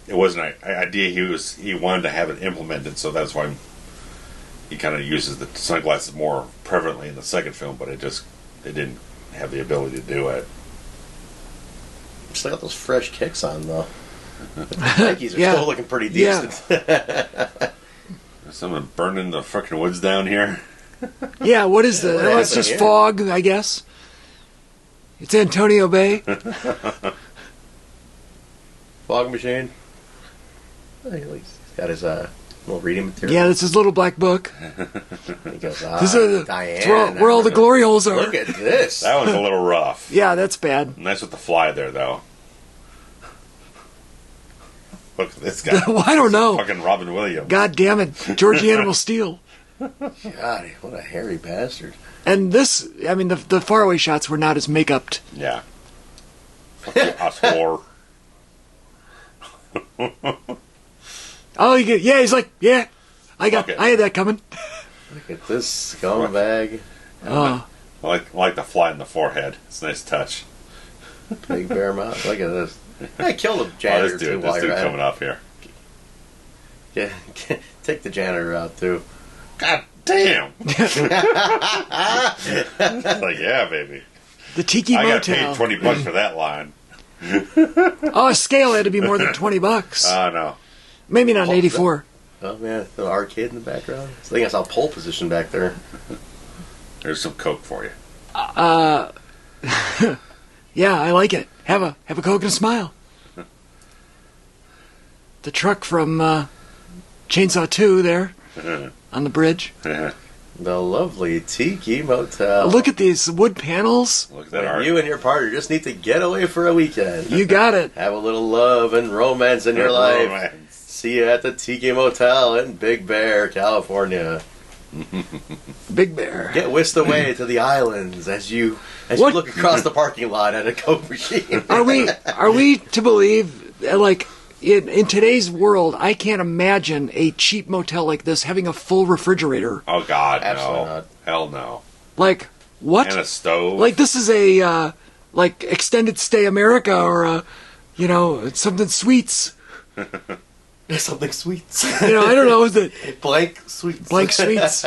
it wasn't an idea he wanted to have it implemented. So that's why he kind of uses the sunglasses more prevalently in the second film. But it didn't have the ability to do it. Still got those fresh kicks on though. The Nikes are still looking pretty decent. Yeah. Someone burning the fucking woods down here. Yeah, what is that? Oh, it's just fog, I guess. It's Antonio Bay. Fog machine. He's got his little reading material. Yeah, that's his little black book. He goes, This is Diane. where all the glory holes are. Look at this. That one's a little rough. Yeah, that's bad. Nice with the fly there, though. Look at this guy. Well, I don't know. Fucking Robin Williams. God damn it. George the Animal Steel. God, what a hairy bastard. And this, I mean, the faraway shots were not as make-upped. Yeah. Fucking Oscar. Oh, he's like, yeah, I had that coming. Look at this scumbag. Oh. I like the fly in the forehead. It's a nice touch. Big bear mouth. Look at this. I killed a janitor This dude coming up here. Yeah, take the janitor out too. God damn! It's like, yeah, baby. The Tiki I Motel. got paid $20 for that line. Oh, a scale had to be more than $20. Oh, no. Maybe not 84. Oh man, the arcade in the background. I think I saw pole position back there. There's some Coke for you. Yeah, I like it. Have a Coke and a smile. The truck from Chainsaw 2 there on the bridge. The lovely Tiki Motel. Look at these wood panels. Look at that art. You and your partner just need to get away for a weekend. You got it. Have a little love and romance in your life. Romance. See you at the Tiki Motel in Big Bear, California. Big Bear. Get whisked away to the islands as you look across the parking lot at a Coke machine. Are we to believe, like, in today's world, I can't imagine a cheap motel like this having a full refrigerator. Oh, God, Absolutely no. not. Hell no. Like, what? And a stove. Like, this is a, like, extended stay America or, something sweets. Something sweets. I don't know, is it Blank sweets. blank sweets?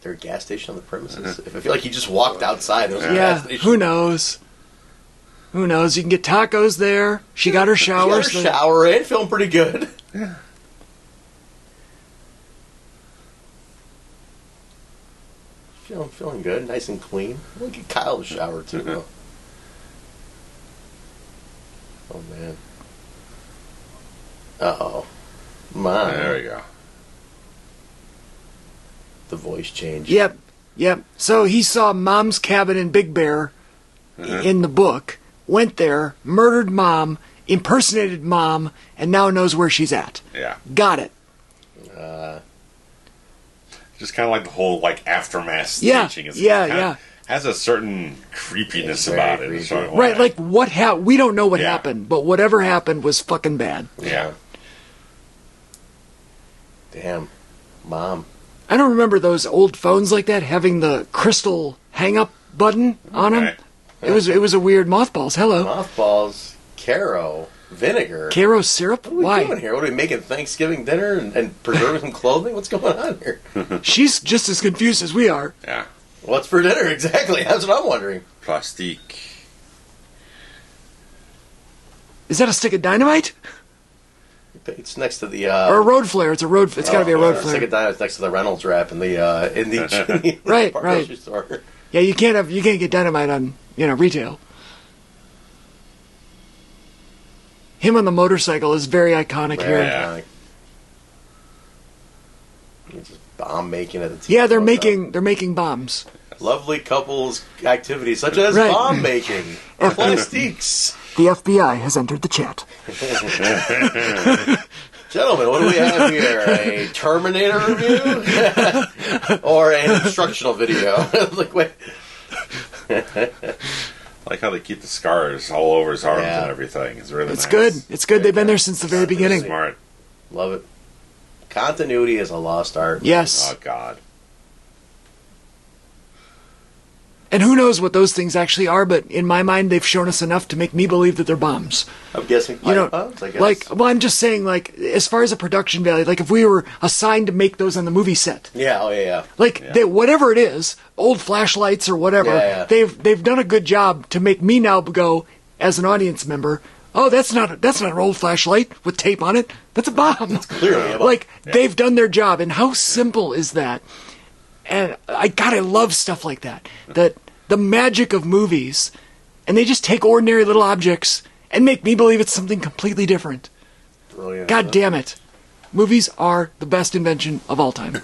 There a gas station on the premises? I feel like you just walked outside. There was a Yeah, gas station. who knows? Who knows? You can get tacos there. She got her shower. She got her shower in, feeling pretty good. Yeah. Feeling good, nice and clean. Look at Kyle's shower too. Though. Oh man. Uh-oh. Mom. There we go. The voice changed. Yep. So he saw Mom's cabin in Big Bear in the book, went there, murdered Mom, impersonated Mom, and now knows where she's at. Yeah. Got it. Just kind of like the whole, aftermath Yeah, staging. yeah. Has a certain creepiness It's about very it. creepy. Right, like what we don't know what Yeah. happened, but whatever happened was fucking bad. Yeah. Damn. Mom. I don't remember those old phones like that having the crystal hang-up button on them. Okay. It was a weird mothballs. Hello. Mothballs. Caro. Vinegar. Caro syrup? What are we Why? doing here? What are we making Thanksgiving dinner and preserving some clothing? What's going on here? She's just as confused as we are. Yeah. What's for dinner exactly? That's what I'm wondering. Plastique. Is that a stick of dynamite? It's next to the Or a road flare? It's got to be a road flare. Stick of dynamite next to the Reynolds wrap in the Right, grocery store. Yeah, you can't get dynamite on retail. Him on the motorcycle is very iconic here. Yeah. Just bomb making at the TV. Yeah, they're making bombs. Lovely couples activities such as Right. bomb making, plastiques. The FBI has entered the chat. Gentlemen, what do we have here? A Terminator review or an instructional video? Wait. I like how they keep the scars all over his arms Yeah. and everything. It's really It's nice. good. It's good. They've been there since the very beginning. Smart. Love it. Continuity is a lost art. Yes. Oh, God. And who knows what those things actually are, but in my mind, they've shown us enough to make me believe that they're bombs. I'm guessing pipe bombs, I guess. Like, well, I'm just saying, like, as far as a production value, like, if we were assigned to make those on the movie set. Yeah, oh, yeah. Like, whatever it is, old flashlights or whatever, they've done a good job to make me now go, as an audience member, oh, that's not an old flashlight with tape on it. That's a bomb. That's clearly a bomb. Like, they've done their job, and how simple is that? And I love stuff like that. That the magic of movies, and they just take ordinary little objects and make me believe it's something completely different. Brilliant. God damn it. Movies are the best invention of all time.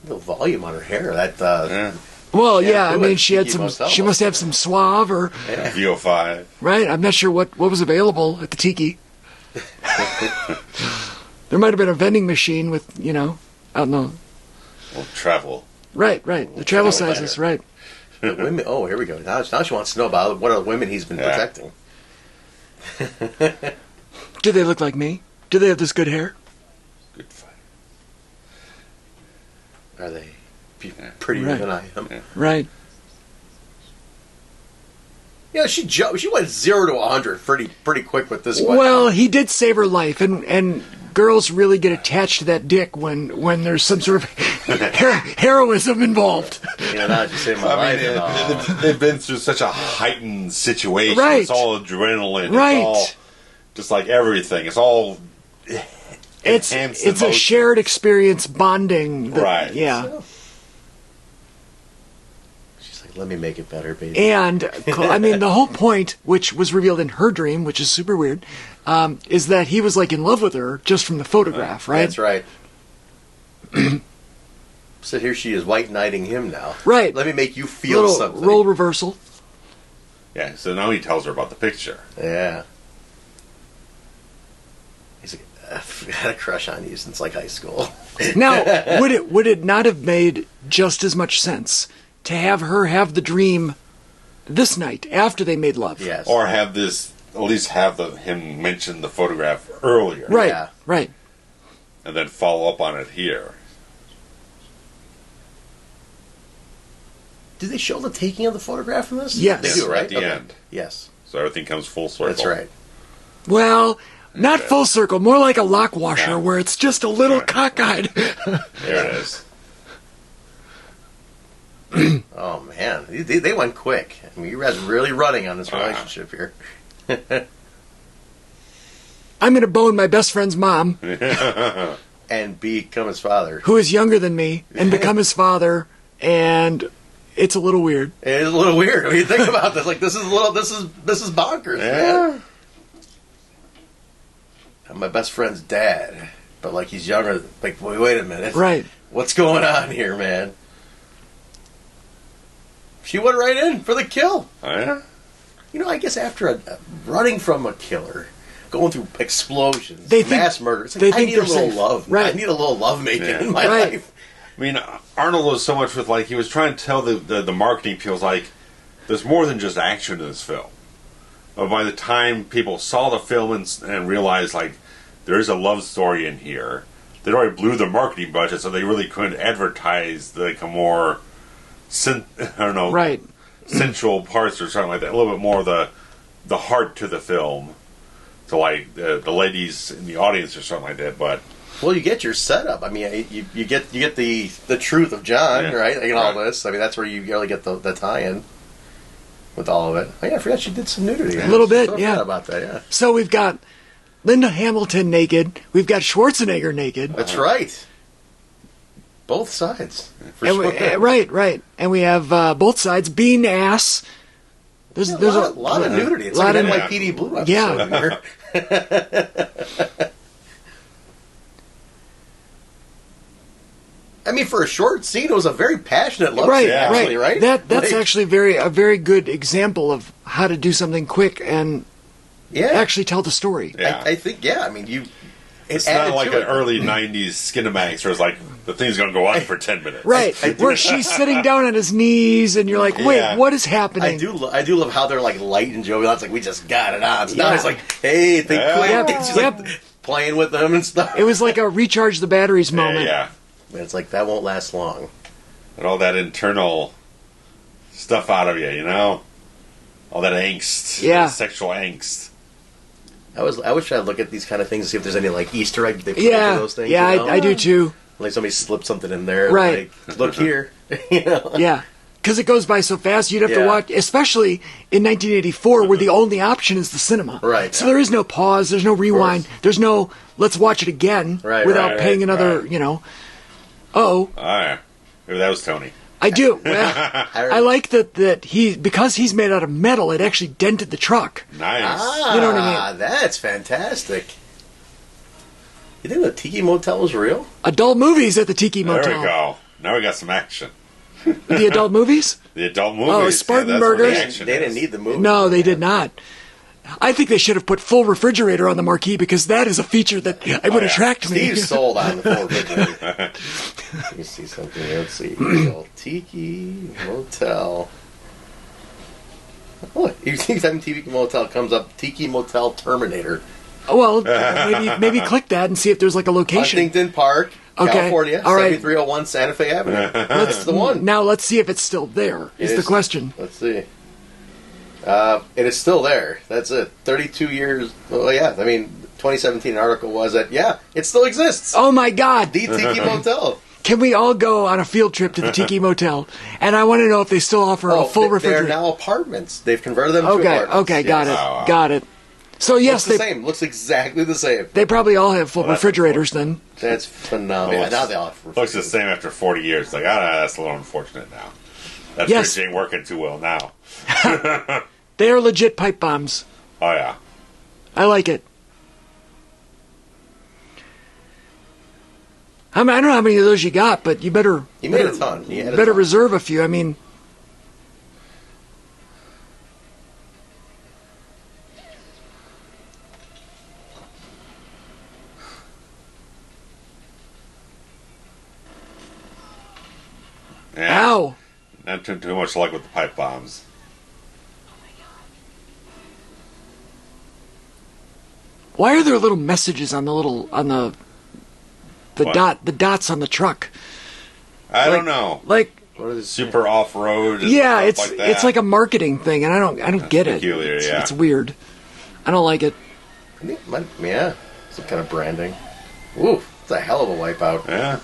The volume on her hair, that... Well, yeah, I mean, she must have some Suave or... Yeah. VO5. Right, I'm not sure what was available at the Tiki. There might have been a vending machine with, I don't know. Well, travel. Right, the travel sizes, right. The women, oh, here we go. Now she wants to know about what are the women he's been protecting. Do they look like me? Do they have this good hair? Good fight. Are they prettier than I am? Yeah. Right. Yeah, she went 0 to 100 pretty quick with this one. Well, he did save her life, and girls really get attached to that dick when there's some sort of heroism involved. Now just say my life. They've been through such a heightened situation. Right. It's all adrenaline. Right. It's all just like everything. It's all it's a shared experience bonding. Right. Yeah. Let me make it better, baby. And, I mean, the whole point, which was revealed in her dream, which is super weird, is that he was, like, in love with her just from the photograph, right? That's right. So here she is white knighting him now. Right. Let me make you feel something. Role reversal. Yeah, so now he tells her about the picture. Yeah. He's like, I've had a crush on you since, like, high school. Now, would it not have made just as much sense to have her have the dream this night after they made love? Yes. Or have this, at least have him mention the photograph earlier. Right, Yeah. right. And then follow up on it here. Do they show the taking of the photograph in this? Yes. They do, right? At the end. Yes. So everything comes full circle. That's right. Well, not full circle, more like a lock washer Yeah. where it's just a little Right. cockeyed. There it is. Oh, man. They went quick. I mean, you guys are really running on this relationship here. I'm going to bone my best friend's mom, And become his father. who is younger than me, and become his father, and it's a little weird. It's a little weird when you think about this. Like, this is bonkers, man. I'm my best friend's dad, but, like, he's younger. Like, wait a minute. Right. What's going on here, man? She went right in for the kill. Oh, yeah? I guess after running from a killer, going through explosions, They think- mass murder, it's they like, I think need a they're little safe. love. Right. I need a little love making in my Right. life. I mean, Arnold was so much with, like, he was trying to tell the marketing people, like, there's more than just action in this film. But by the time people saw the film and realized, like, there is a love story in here, they already blew the marketing budget, so they really couldn't advertise the more, Right. sensual parts or something like that. A little bit more of the heart to the film, to, like, the ladies in the audience or something like that. But Well, you get your setup. I mean, you get the truth of John, right? And all this. I mean, that's where you really get the tie-in with all of it. Oh, yeah, I forgot she did some nudity. A little bit, I yeah. forgot about that, yeah. So we've got Linda Hamilton naked. We've got Schwarzenegger naked. That's right. Both sides. For And sure. right. And we have both sides. Biehn ass. There's A lot of nudity. It's like an NYPD Blue episode. Yeah. I mean, for a short scene, it was a very passionate love Right, scene, actually, right? That's Like, actually a very good example of how to do something quick and yeah. actually tell the story. yeah. I think, yeah. I mean, It's not like an early 90s Skinemax where it's like, the thing's going to go on for 10 minutes. Right, where she's sitting down on his knees, and you're like, wait, Yeah. what is happening? I do love how they're like light and jovial. It's like we just got it on. So now Yeah. it's like, hey, think quick. Yep, And she's yep. like playing with them and stuff. It was like a recharge the batteries moment. Yeah. And it's like that won't last long. And all that internal stuff out of you, you know? All that angst. Yeah. That sexual angst. I wish I'd look at these kind of things and see if there's any like Easter egg they put Yeah, into those things. yeah, you know? I do too. Like somebody slipped something in there. Right. Like, look here. You know? Yeah, because it goes by so fast, you'd have to Yeah. watch, especially in 1984, where the only option is the cinema. Right. So there is no pause, there's no rewind, there's no let's watch it again Right, without right, paying another, right. you know. Oh, Oh, yeah. Maybe that was Tony. I do. Well, I like that he, because he's made out of metal, it actually dented the truck. Nice. Ah, You know what I mean? That's fantastic. You think the Tiki Motel is real? Adult movies at the Tiki There Motel. we go. Now we got some action. The adult movies? The adult movies. Oh, yeah, Spartan that's where the Burgers? action They is. didn't need the movie. No, they did not. I think they should have put full refrigerator on the marquee because that is a feature that would yeah. attract me. Steve's sold on the full refrigerator. Let me see something here. Let's see. Tiki Motel. Oh, you think time Tiki Motel comes up, Tiki Motel Terminator. Well, maybe click that and see if there's like a location. Huntington Park, Okay, California, all right. 7301 Santa Fe Avenue. That's the one. Now let's see if it's still there. It Is the question. Let's see. It is still there. That's it. 32 years. Well, yeah. I mean, 2017 article was that, yeah, it still exists. Oh my God! The Tiki Motel. Can we all go on a field trip to the Tiki Motel? And I want to know if they still offer a full They're refrigerator. now apartments. They've converted them to Okay, apartments. okay, got Yes. it, Wow. got it. So yes, Looks the same. Looks exactly the same. they probably all have full Well, that's refrigerators then. That's phenomenal. Looks- Now they all have Looks the refrigerators. same after 40 years. Like, that's a little unfortunate now. That Yes. fridge ain't working too well now. They are legit pipe bombs. Oh, yeah. I like it. I mean, I don't know how many of those you got, but you better He made a ton. He had a better ton. reserve a few. I mean, Yeah. ow. Not too much luck with the pipe bombs. Why are there little messages on the What? the dots on the truck? I don't know. Like, What is Super off-road and yeah, stuff it's like that. it's like a marketing thing, and I don't get it. peculiar, It's, yeah. it's weird. I don't like it. Yeah, some kind of branding. Ooh, it's a hell of a wipeout. Yeah.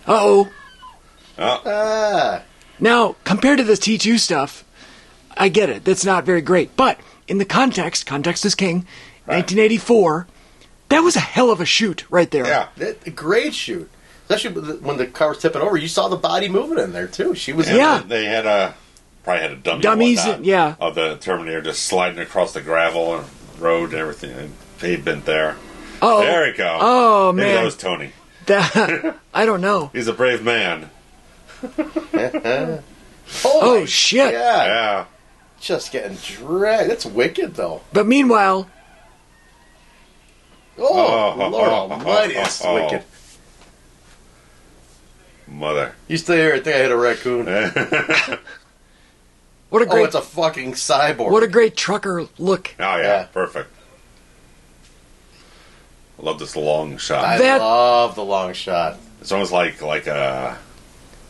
Uh-oh. Oh, Ah, Now, compared to the T2 stuff, I get it. That's not very great. But in the context is king, 1984, that was a hell of a shoot right there. yeah. a great shoot. Especially when the car was tipping over, you saw the body moving in there too. She was. Yeah. They had probably had a dummy Dummies, or whatnot yeah. of the Terminator just sliding across the gravel and road and everything, and pavement there. Oh, There we go. Oh, Maybe man. that was Tony. That, I don't know. He's a brave man. Oh, shit. Yeah, Yeah. just getting dragged. That's wicked though. But meanwhile, Oh, Lord Almighty, that's wicked. Mother. You stay here. I think I hit a raccoon. what a Oh, great it's a fucking cyborg. what a great trucker look. Oh, yeah. Yeah. Perfect. I love this long shot. I That- love the long shot. It's almost like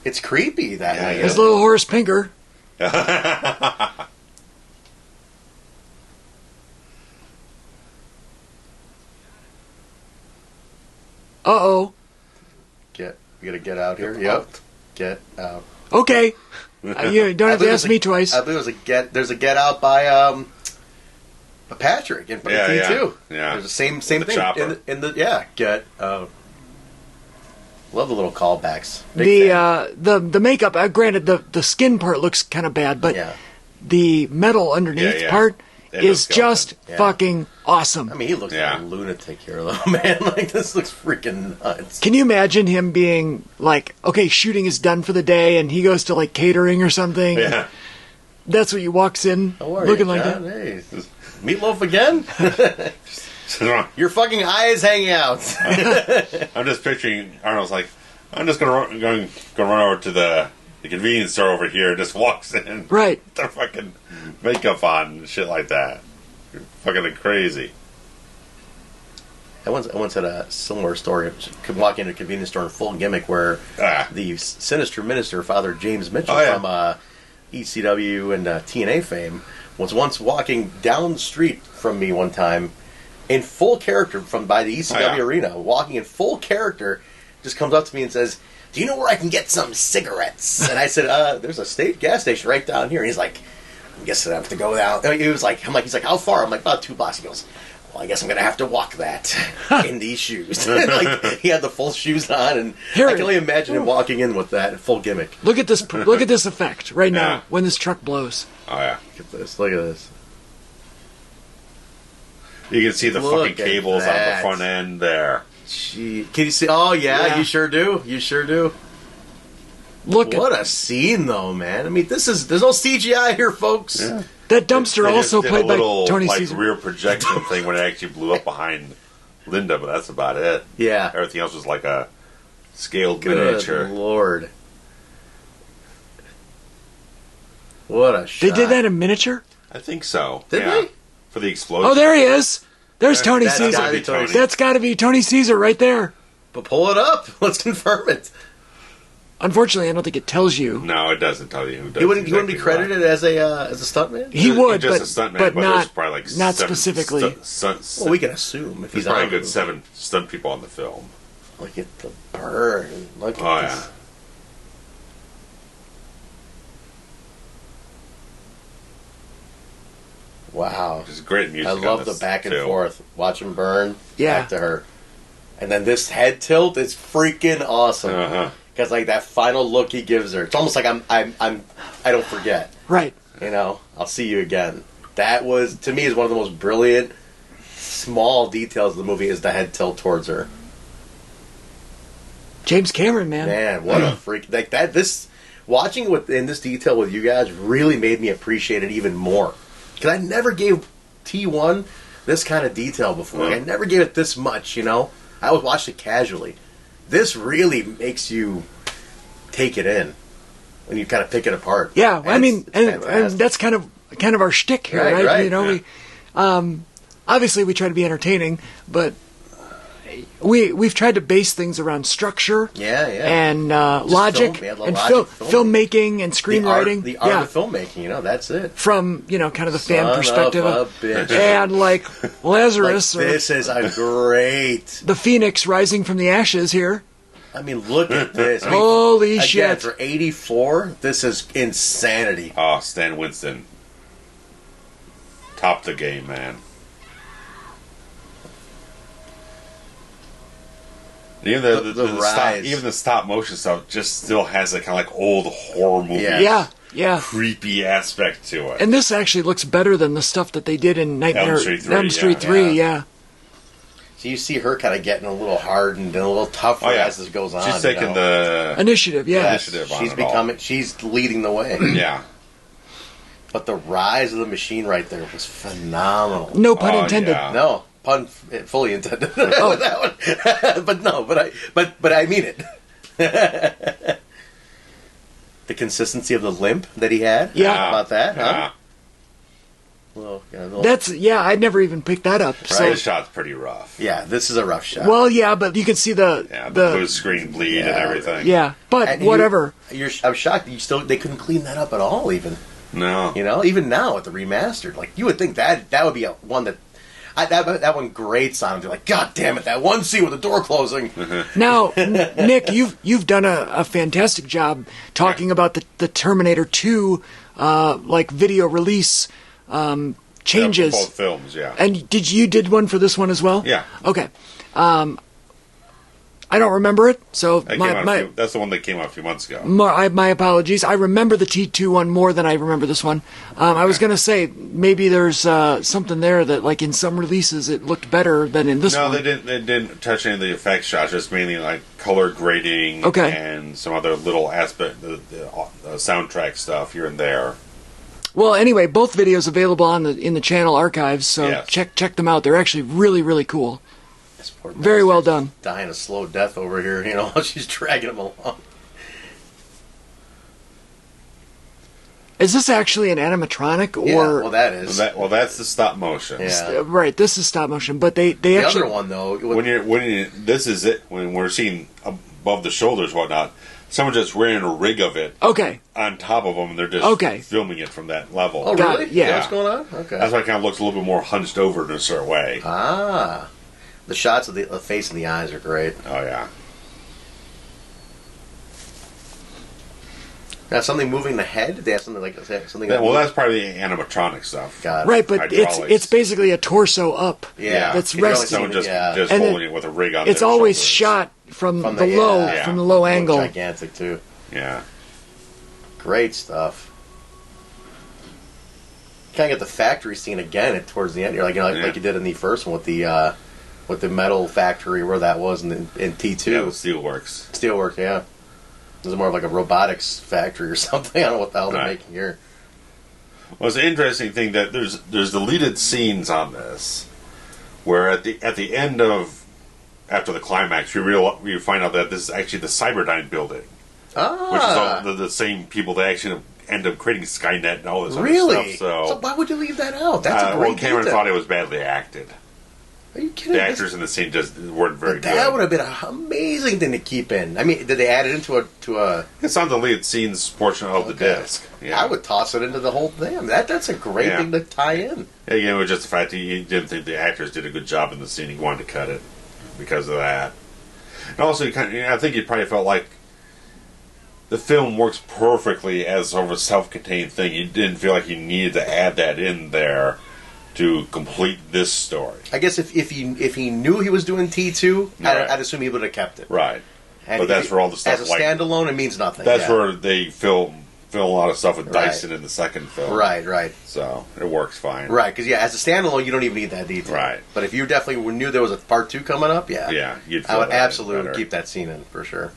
It's creepy that Yeah, way. yeah. There's little Horace Pinker. Uh-oh. We gotta get out here. Yep. Get out. Okay. You don't have to ask me twice. I believe it was there's a get out by Patrick in Yeah, T2. yeah. Yeah. There's the same The thing chopper. in the get love the little callbacks. Big fan. The makeup, granted the skin part looks kind of bad, but Yeah. the metal underneath Yeah, yeah. part It is looks just Yeah. fucking awesome. I mean, he looks Yeah. like a lunatic here, though, man. Like, this looks freaking nuts. Can you imagine him being like, okay, shooting is done for the day, and he goes to like catering or something? yeah. That's what he walks in How are looking you, like John? that. Hey, meatloaf again? Your fucking eyes hanging out. I'm just picturing Arnold's like, I'm just gonna run over to the convenience store over here. Just walks in, Right. with their fucking makeup on and shit like that. You're fucking crazy. I once had a similar story. Could walk into a convenience store in full gimmick where Ah. the sinister minister, Father James Mitchell Oh, yeah. from ECW and TNA fame, was once walking down the street from me one time in full character by the ECW arena, walking in full character, just comes up to me and says, "Do you know where I can get some cigarettes?" And I said, "There's a gas station right down here." And he's like, "I'm guessing I have to go down." He's like, "How far?" I'm like, "About 2 blocks." He goes, "Well, I guess I'm going to have to walk that in these shoes." Like, he had the full shoes on, and I can only imagine him walking in with that full gimmick. Look at this effect right now when this truck blows. Oh, yeah. Look at this. You can see the fucking cables on the front end there. Gee. Can you see? Oh, yeah, you sure do. You sure do. What a scene, though, man. I mean, there's no CGI here, folks. Yeah. That dumpster they also did played a little, by Tony like, Caesar. rear projection thing when it actually blew up behind Linda, but that's about it. Yeah. Everything else was like a scaled Good miniature. Lord. What a shot. They did that in miniature? I think so. Did they? For the explosion. Oh, there he is. There's Tony That's Caesar. gotta be Tony. That's got to be Tony Caesar right there. But pull it up. Let's confirm it. Unfortunately, I don't think it tells you. No, it doesn't tell you who does. He wouldn't be credited as a stuntman? He would, just but, a stuntman, but there's not, probably like not 7 specifically. Well, we can assume if There's he's probably on a good the 7 stunt people on the film. Look at the burn. Look at Oh, this. yeah. Wow. There's great music. I love on the this, back and too. forth. Watch him burn. Yeah. Back to her. And then this head tilt is freaking awesome. Uh-huh. Because like that final look he gives her, it's almost like I don't forget. Right. You know, I'll see you again. That was, to me, is one of the most brilliant small details of the movie is the head tilt towards her. James Cameron, man. Man, what a freak! Like that. Watching it in this detail with you guys really made me appreciate it even more. Because I never gave T1 this kind of detail before. Like, I never gave it this much. You know, I always watched it casually. This really makes you take it in when you kind of pick it apart. Yeah, And I mean, and fantastic. that's kind of our shtick here, right? Right, You know, we obviously we try to be entertaining, but we've tried to base things around structure, and logic, film, and logic, filmmaking and screenwriting. The art of filmmaking, you know, that's it. From kind of the fan Son perspective, of a bitch. and like Lazarus, Like, this is a great. the phoenix rising from the ashes here. I mean, look at this. I mean, Holy again, shit! For 84, this is insanity. Oh, Stan Winston. Top the game, man. Even the stop motion stuff just still has that kind of like old horror movie, Yeah. creepy aspect to it. And this actually looks better than the stuff that they did in Nightmare Elm Street 3, yeah. So you see her kind of getting a little hardened and a little tougher as this goes on. She's taking the initiative, initiative on she's it becoming. all. She's leading the way. Yeah. But the rise of the machine right there was phenomenal. No pun intended. Yeah. No pun fully intended. With that one. but I mean it. The consistency of the limp that he had. Yeah. How about that, huh? Yeah. Well, That's I'd never even picked that up. Right. So This shot's pretty rough. yeah, this is a rough shot. well, yeah, but you can see the blue screen bleed and everything. yeah, but And whatever. I'm shocked that they couldn't clean that up at all. Even No. even now with the remastered, like you would think that would be one that one grates on. You're like, God damn it, that one scene with the door closing. Now, Nick, you've done a fantastic job talking about the Terminator 2 like video release changes. Yeah, for both films, yeah. And you did one for this one as well? Yeah. Okay. I don't remember it, so That's the one that came out a few months ago. my apologies. I remember the T2 one more than I remember this one. I was going to say maybe there's something there that, like in some releases, it looked better than in this one. No, they didn't touch any of the effects shots. Just mainly like color grading, and some other little aspect, the soundtrack stuff here and there. Well, anyway, both videos available in the channel archives, so check them out. They're actually really, really cool. Very well done. Dying a slow death over here, while she's dragging him along. Is this actually an animatronic or? Yeah, well, that is. Well, that's the stop motion. Yeah. Right. This is stop motion, but they the actually. other one though. When this is it. When we're seeing above the shoulders, whatnot. someone just wearing a rig of it Okay. on top of them, and they're just filming it from that level. Oh, Got really? it, yeah. What's going on? Okay. That's why it kind of looks a little bit more hunched over in a certain way. Ah. The shots of the face and the eyes are great. Oh, yeah. Now, something moving the head? Did they have something like something? Well, that's probably the animatronic stuff. Got it. Right, but Hydraulics. it's basically a torso up. Yeah. That's You can only resting. Someone just And holding it with a rig on It's their always shoulders. shot from the yeah. low, Yeah. from the low angle. Gigantic, too. Yeah. Great stuff. Kind of get the factory scene again towards the end here, like you did in the first one with the metal factory where that was in T2. Yeah, the Steelworks. Steelworks, yeah. This is more of like a robotics factory or something. I don't know what the hell they're making here. Well, it's an interesting thing that there's deleted scenes on this, where at the end of after the climax, you find out that this is actually the Cyberdyne building, which is all the same people that actually end up creating Skynet and all this other Really? stuff. So why would you leave that out? That's a great Cameron detail. thought it was badly acted. Are you kidding? The actors in the scene just weren't very good. That would have been an amazing thing to keep in. I mean, did they add it into a? It's on the lead scenes portion of the disc. Yeah. I would toss it into the whole thing. That's a great thing to tie in. Again, it was just the fact that he didn't think the actors did a good job in the scene. He wanted to cut it because of that. And also, I think he probably felt like the film works perfectly as sort of a self-contained thing. He didn't feel like he needed to add that in there to complete this story. I guess if he knew he was doing T2, Right. I'd assume he would have kept it. Right. And But that's where all the stuff as a standalone, it means nothing. That's yeah. where they film a lot of stuff with Right. Dyson in the second film. Right. So it works fine. Right, because as a standalone, you don't even need that detail. Right. But if you definitely knew there was a part 2 coming up, Yeah, you'd I feel would that absolutely better. keep that scene in for sure.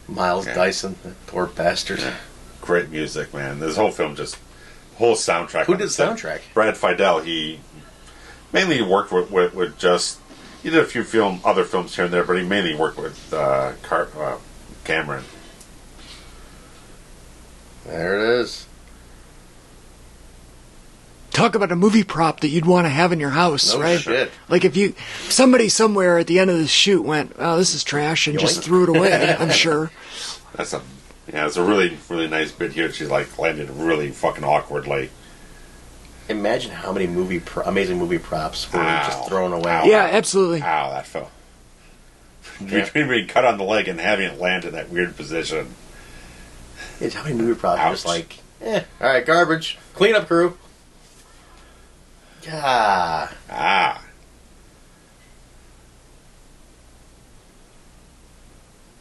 Miles Yeah. Dyson, that poor bastard. Yeah. Great music, man. This whole film whole soundtrack. Who did the soundtrack? Brad Fiedel. He mainly worked with just. He did a few other films here and there, but he mainly worked with Cameron. There it is. Talk about a movie prop that you'd want to have in your house, No right? shit. Like if somebody somewhere at the end of the shoot went, "Oh, this is trash," and just Yoink. threw it away. I'm sure. It's a really, really nice bit here. She's like landed really fucking awkwardly. Imagine how many amazing movie props were just thrown away. Ow. Yeah, absolutely. Ow, that fell. Yeah. Between being cut on the leg and having it land in that weird position. It's how many movie props are Ouch. just like, all right, garbage, cleanup crew. God. Ah.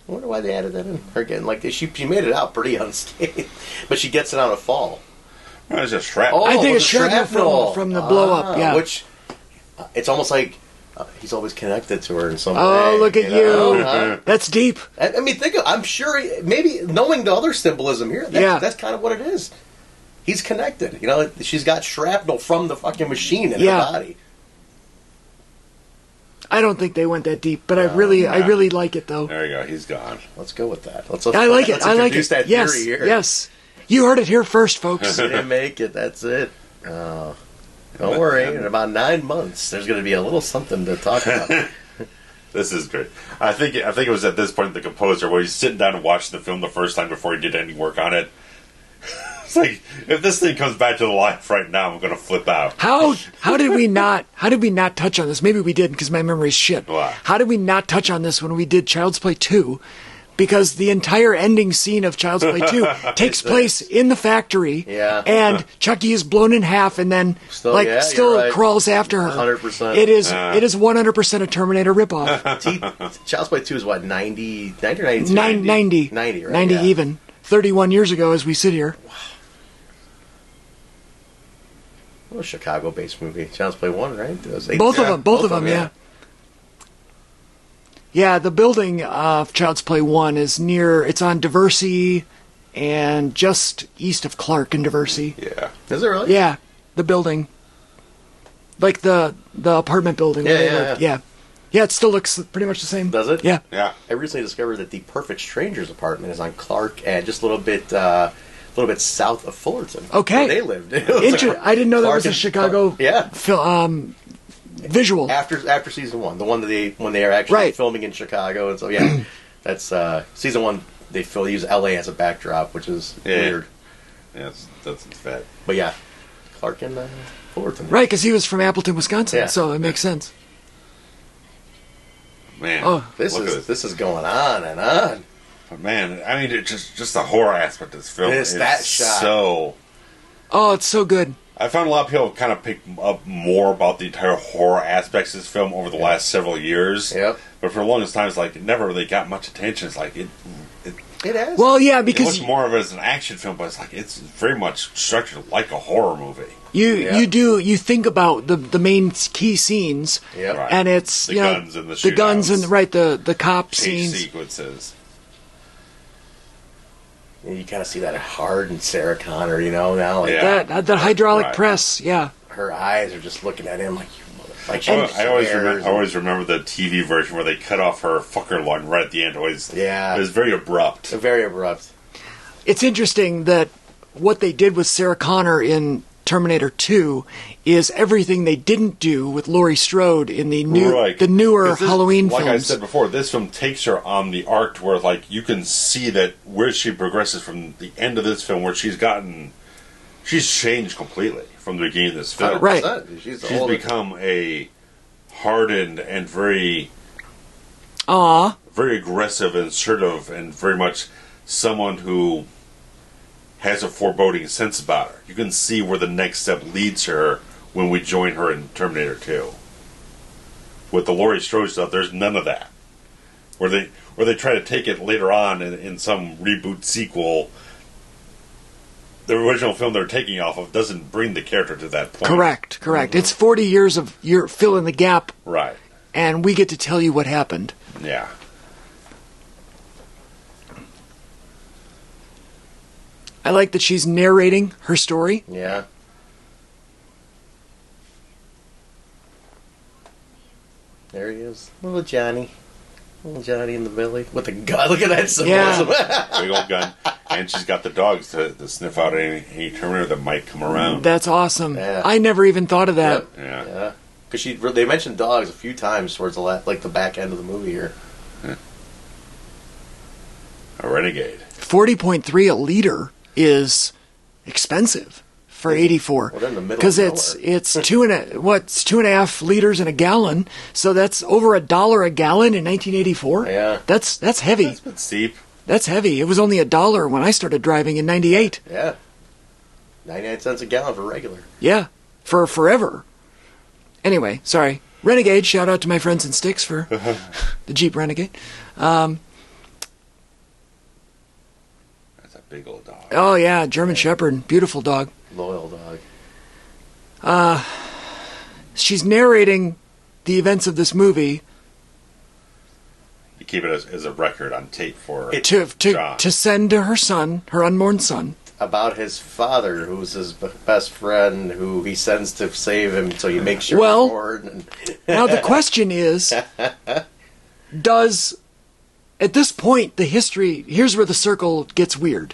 I wonder why they added that in. Her getting like she made it out pretty unscathed, but she gets it on a fall. Well, it's just shrapnel. I think with it's the shrapnel from the blow up. Yeah. Which it's almost like he's always connected to her in some way. Oh, look at you! Huh? That's deep. I mean, I'm sure maybe knowing the other symbolism here, that's kind of what it is. He's connected. You know, she's got shrapnel from the fucking machine in her body. I don't think they went that deep, but I really like it though. There you go. He's gone. Let's go with that. I like it. Let's I like introduce it. that Yes, theory here. yes. You heard it here first, folks. We didn't make it. That's it. Don't worry. In about 9 months, there's going to be a little something to talk about. This is great. I think it was at this point the composer where he's sitting down and watching the film the first time before he did any work on it. It's like, if this thing comes back to life right now, I'm going to flip out. How did we not touch on this? Maybe we did because my memory's shit. What? How did we not touch on this when we did Child's Play 2? Because the entire ending scene of Child's Play 2 takes place in the factory, and Chucky is blown in half and then still right. crawls after her. 100%. It is 100% a Terminator ripoff. Child's Play 2 is what, 90 or 92? 90, 90, right? 90 Yeah. even. 31 years ago as we sit here. What a Chicago-based movie. Child's Play 1, right? Both of them, yeah. Yeah, the building of Child's Play 1 is it's on Diversey and just east of Clark and Diversey. Yeah. Is it really? Yeah, the building. Like the apartment building. where they lived. Yeah, it still looks pretty much the same. Does it? Yeah. Yeah. I recently discovered that the Perfect Strangers apartment is on Clark and just a little bit south of Fullerton. Okay. Where they lived. I didn't know that Clark was a and- Chicago visual. After season 1, the one that when they are actually filming in Chicago, and so That's season 1. They use L.A. as a backdrop, which is weird. Yeah, that's bad. But yeah, Clark and Fullerton. Right, because he was from Appleton, Wisconsin, so it makes sense. Man, this is going on and on. But man, I mean, just the horror aspect of this film is that shot. so. Oh, it's so good. I found a lot of people kind of pick up more about the entire horror aspects of this film over the last several years. Yep. But for the longest time, it's like it never really got much attention. It's like it has. Well, yeah, because it looks more of it as an action film, but it's like it's very much structured like a horror movie. You think about the main key scenes, Right. and it's the guns and the guns and the cop scenes sequences. And you kind of see that hard in Sarah Connor, now like that hydraulic press, her eyes are just looking at him like you motherfucker. I always remember the TV version where they cut off her fucker line right at the end. It was very abrupt. Very abrupt. It's interesting that what they did with Sarah Connor in Terminator 2 is everything they didn't do with Laurie Strode in the newer Halloween films. Like I said before, this film takes her on the arc where like you can see that where she progresses from the end of this film, where she's changed completely from the beginning of this film. 100%. Right. She's become a hardened and very aggressive and assertive and very much someone who has a foreboding sense about her. You can see where the next step leads her when we join her in Terminator 2. With the Laurie Strode stuff, there's none of that. Where they try to take it later on in some reboot sequel, the original film they're taking off of doesn't bring the character to that point. Correct. Mm-hmm. It's 40 years of you're filling the gap. Right. And we get to tell you what happened. Yeah. I like that she's narrating her story. Yeah. There he is. Little Johnny in the village with a gun. Look at that symbolism. Yeah. Big old gun. And she's got the dogs to sniff out any Terminator that might come around. That's awesome. Yeah. I never even thought of that. Yep. Yeah. Because they mentioned dogs a few times towards the back end of the movie here. Yeah. A renegade. 40.3 a liter is expensive for 84 because it's 2.5 liters in a gallon, so that's over $1 a gallon in 1984. Yeah, that's heavy. That's a bit steep. That's heavy. It was only $1 when I started driving in '98. Yeah, 99 cents a gallon for regular. Yeah, for forever. Anyway, sorry. Renegade. Shout out to my friends in Styx for the Jeep Renegade. Big old dog. Oh yeah, German Shepherd, beautiful dog. Loyal dog. She's narrating the events of this movie. You keep it as a record on tape for John. To send to her son, her unborn son, about his father, who's his best friend, who he sends to save him, so he makes sure. Well, now the question is, at this point, the history... Here's where the circle gets weird.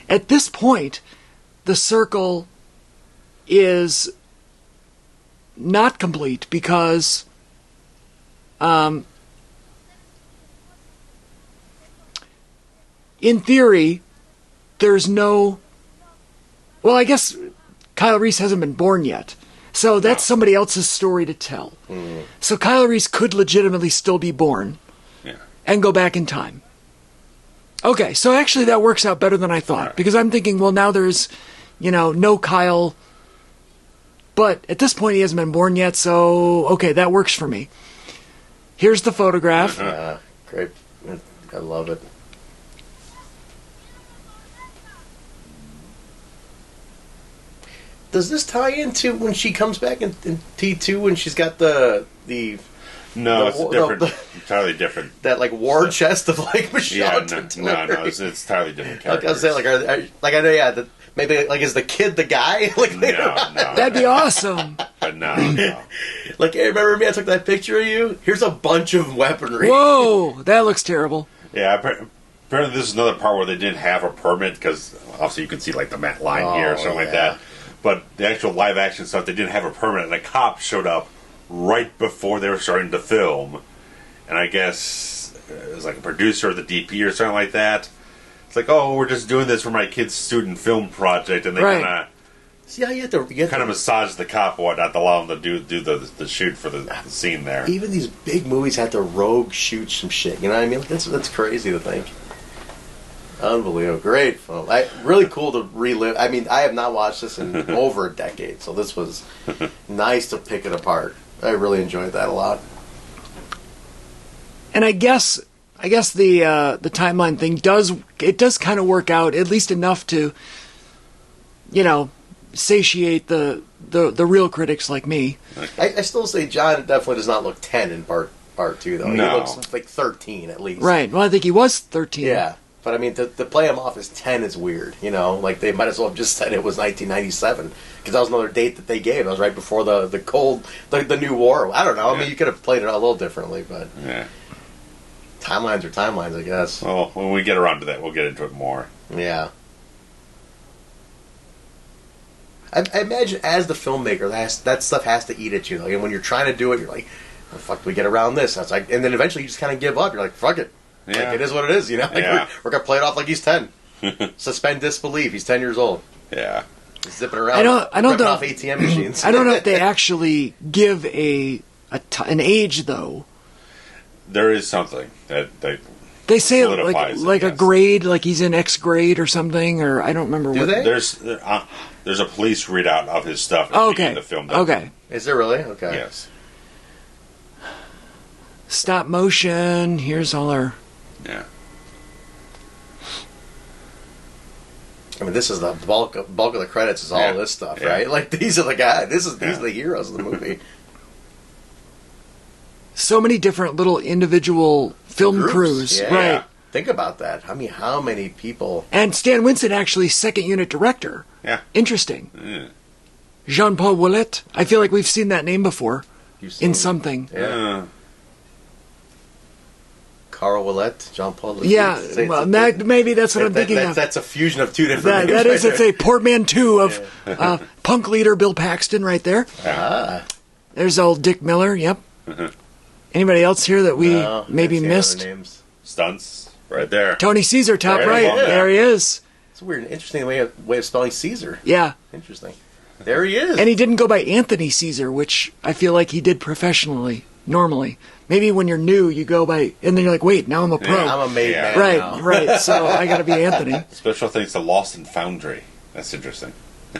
At this point, the circle is not complete because... in theory, there's no... Well, I guess Kyle Reese hasn't been born yet. So that's somebody else's story to tell. Mm. So Kyle Reese could legitimately still be born. And go back in time. Okay, so actually that works out better than I thought. Because I'm thinking, well, now there's, no Kyle. But at this point, he hasn't been born yet, so, okay, that works for me. Here's the photograph. Great. I love it. Does this tie into when she comes back in T2 when she's got the No, it's different. Entirely different. That war chest of machine. No, it's entirely different characters. I was saying, I know, yeah. Maybe is the kid the guy? No. That'd be awesome. But no. Hey, remember me? I took that picture of you. Here's a bunch of weaponry. Whoa, that looks terrible. Yeah, apparently this is another part where they didn't have a permit because obviously you can see the matte line here or something like that. But the actual live action stuff, they didn't have a permit, and a cop showed up right before they were starting to film, and I guess is like a producer or the DP or something like that. It's like, oh, we're just doing this for my kid's student film project, and they Right. See how you have to kind of massage the cop and whatnot to allow them to do the shoot for the scene there. even these big movies have to rogue shoot some shit. You know what I mean? Like, that's crazy to think. Unbelievable. Great film. Really cool to relive. I mean, I have not watched this in over a decade, so this was nice to pick it apart. I really enjoyed that a lot. And I guess the timeline thing does kind of work out, at least enough to, satiate the real critics like me. I still say John definitely does not look 10 in part 2, though. No. He looks like 13 at least. Right. Well, I think he was 13. Yeah. But I mean, to play him off as 10 is weird, Like, they might as well have just said it was 1997. Because that was another date that they gave. That was right before the new war. I don't know. I mean, you could have played it a little differently, but... Yeah. Timelines are timelines, I guess. Well, when we get around to that, we'll get into it more. Yeah. I imagine as the filmmaker, that stuff has to eat at you. Like, and when you're trying to do it, you're like, well, fuck, do we get around this? That's like, and then eventually you just kind of give up. You're like, fuck it. Yeah. Like, it is what it is, Like, we're going to play it off like he's 10. Suspend disbelief. He's 10 years old. Yeah. He's zipping around. I don't know. Off ATM machines. I don't know if they actually give an age, though. There is something that They say solidifies it, like a yes. grade, like he's in X grade or something, or I don't remember. Do what. they? there's a police readout of his stuff. At Oh, the okay. beginning of the film. Okay. Is there really? Okay. Yes. Stop motion. Here's all our. Yeah. I mean, this is the bulk of the credits is all this stuff, Yeah. right? Like, these are the guys. These are the heroes of the movie. So many different little individual film Groups, crews, yeah. right? Think about that. I mean, how many people... And Stan Winston actually second unit director. Yeah. Interesting. Yeah. Jean-Paul Ouellet. I feel like we've seen that name before you've seen. in something. Yeah. Carl Ouellet, Jean-Paul... Yeah, well, maybe that's what I'm thinking of. That's a fusion of two different names. That is, right it's a Portman 2 of punk leader Bill Paxton right there. Ah. There's old Dick Miller, yep. Anybody else here that we maybe missed? Names. Stunts right there. Tony Caesar, top There right. he is. There he is. It's a weird, interesting way of spelling Caesar. Yeah. Interesting. There he is. And he didn't go by Anthony Caesar, which I feel like he did professionally, normally. Maybe when you're new, you go by, and then you're like, wait, now I'm a pro. Yeah, I'm a made Yeah. man right, now. right. So I got to be Anthony. Special thanks to Lost and Foundry. That's interesting.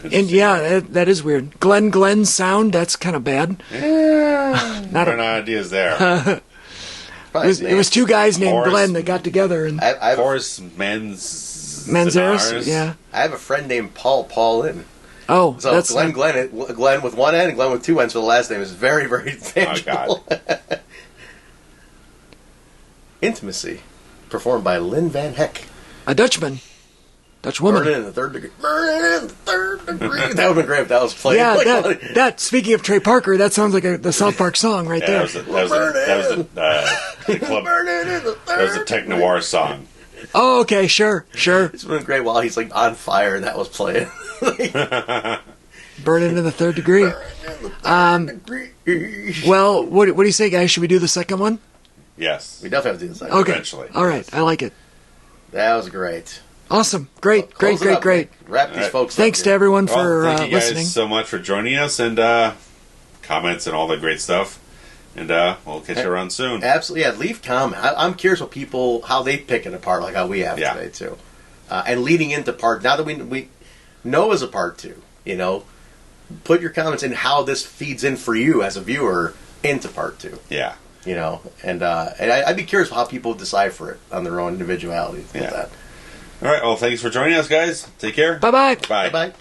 And yeah, that is weird. Glenn sound, that's kind of bad. Yeah. Not Different ideas there. It was two guys named Horace- Glenn that got together and I have Horace Manzares. Manzares. Yeah. I have a friend named Paul Lynn. Oh, So that's Glenn with one N and Glenn with two N's for the last name is very, very tangible. Oh, God. Intimacy, performed by Lynn Van Heck. a Dutchman, Dutch woman. Burning in the third degree. Burning in the third degree. That would have been great if that was played. Yeah, Like, that. Speaking of Trey Parker, that sounds like the South Park song right Yeah, there. that was the club. Burning in the third. That was a tech noir song. Oh, okay, sure. It's been great while he's like on fire and that was playing. Burning in the third degree. Well, what do you say, guys? Should we do the second one? Yes. We definitely have to do this. Okay. Eventually. All right, I like it. That was great. Awesome. Great. Close it up, Great. Nick. Wrap these All right. folks Thanks up to here. everyone Well, for thank you guys listening. so much for joining us and comments and all the great stuff. And we'll catch you around soon. Absolutely, yeah. Leave comment. I'm curious what people how they pick it apart, like how we have today too. And leading into part now that we know is a part two, put your comments in how this feeds in for you as a viewer into part two. Yeah. And I'd be curious how people decipher it on their own individuality with that. All right. Well, thanks for joining us, guys. Take care. Bye-bye. Bye. Bye.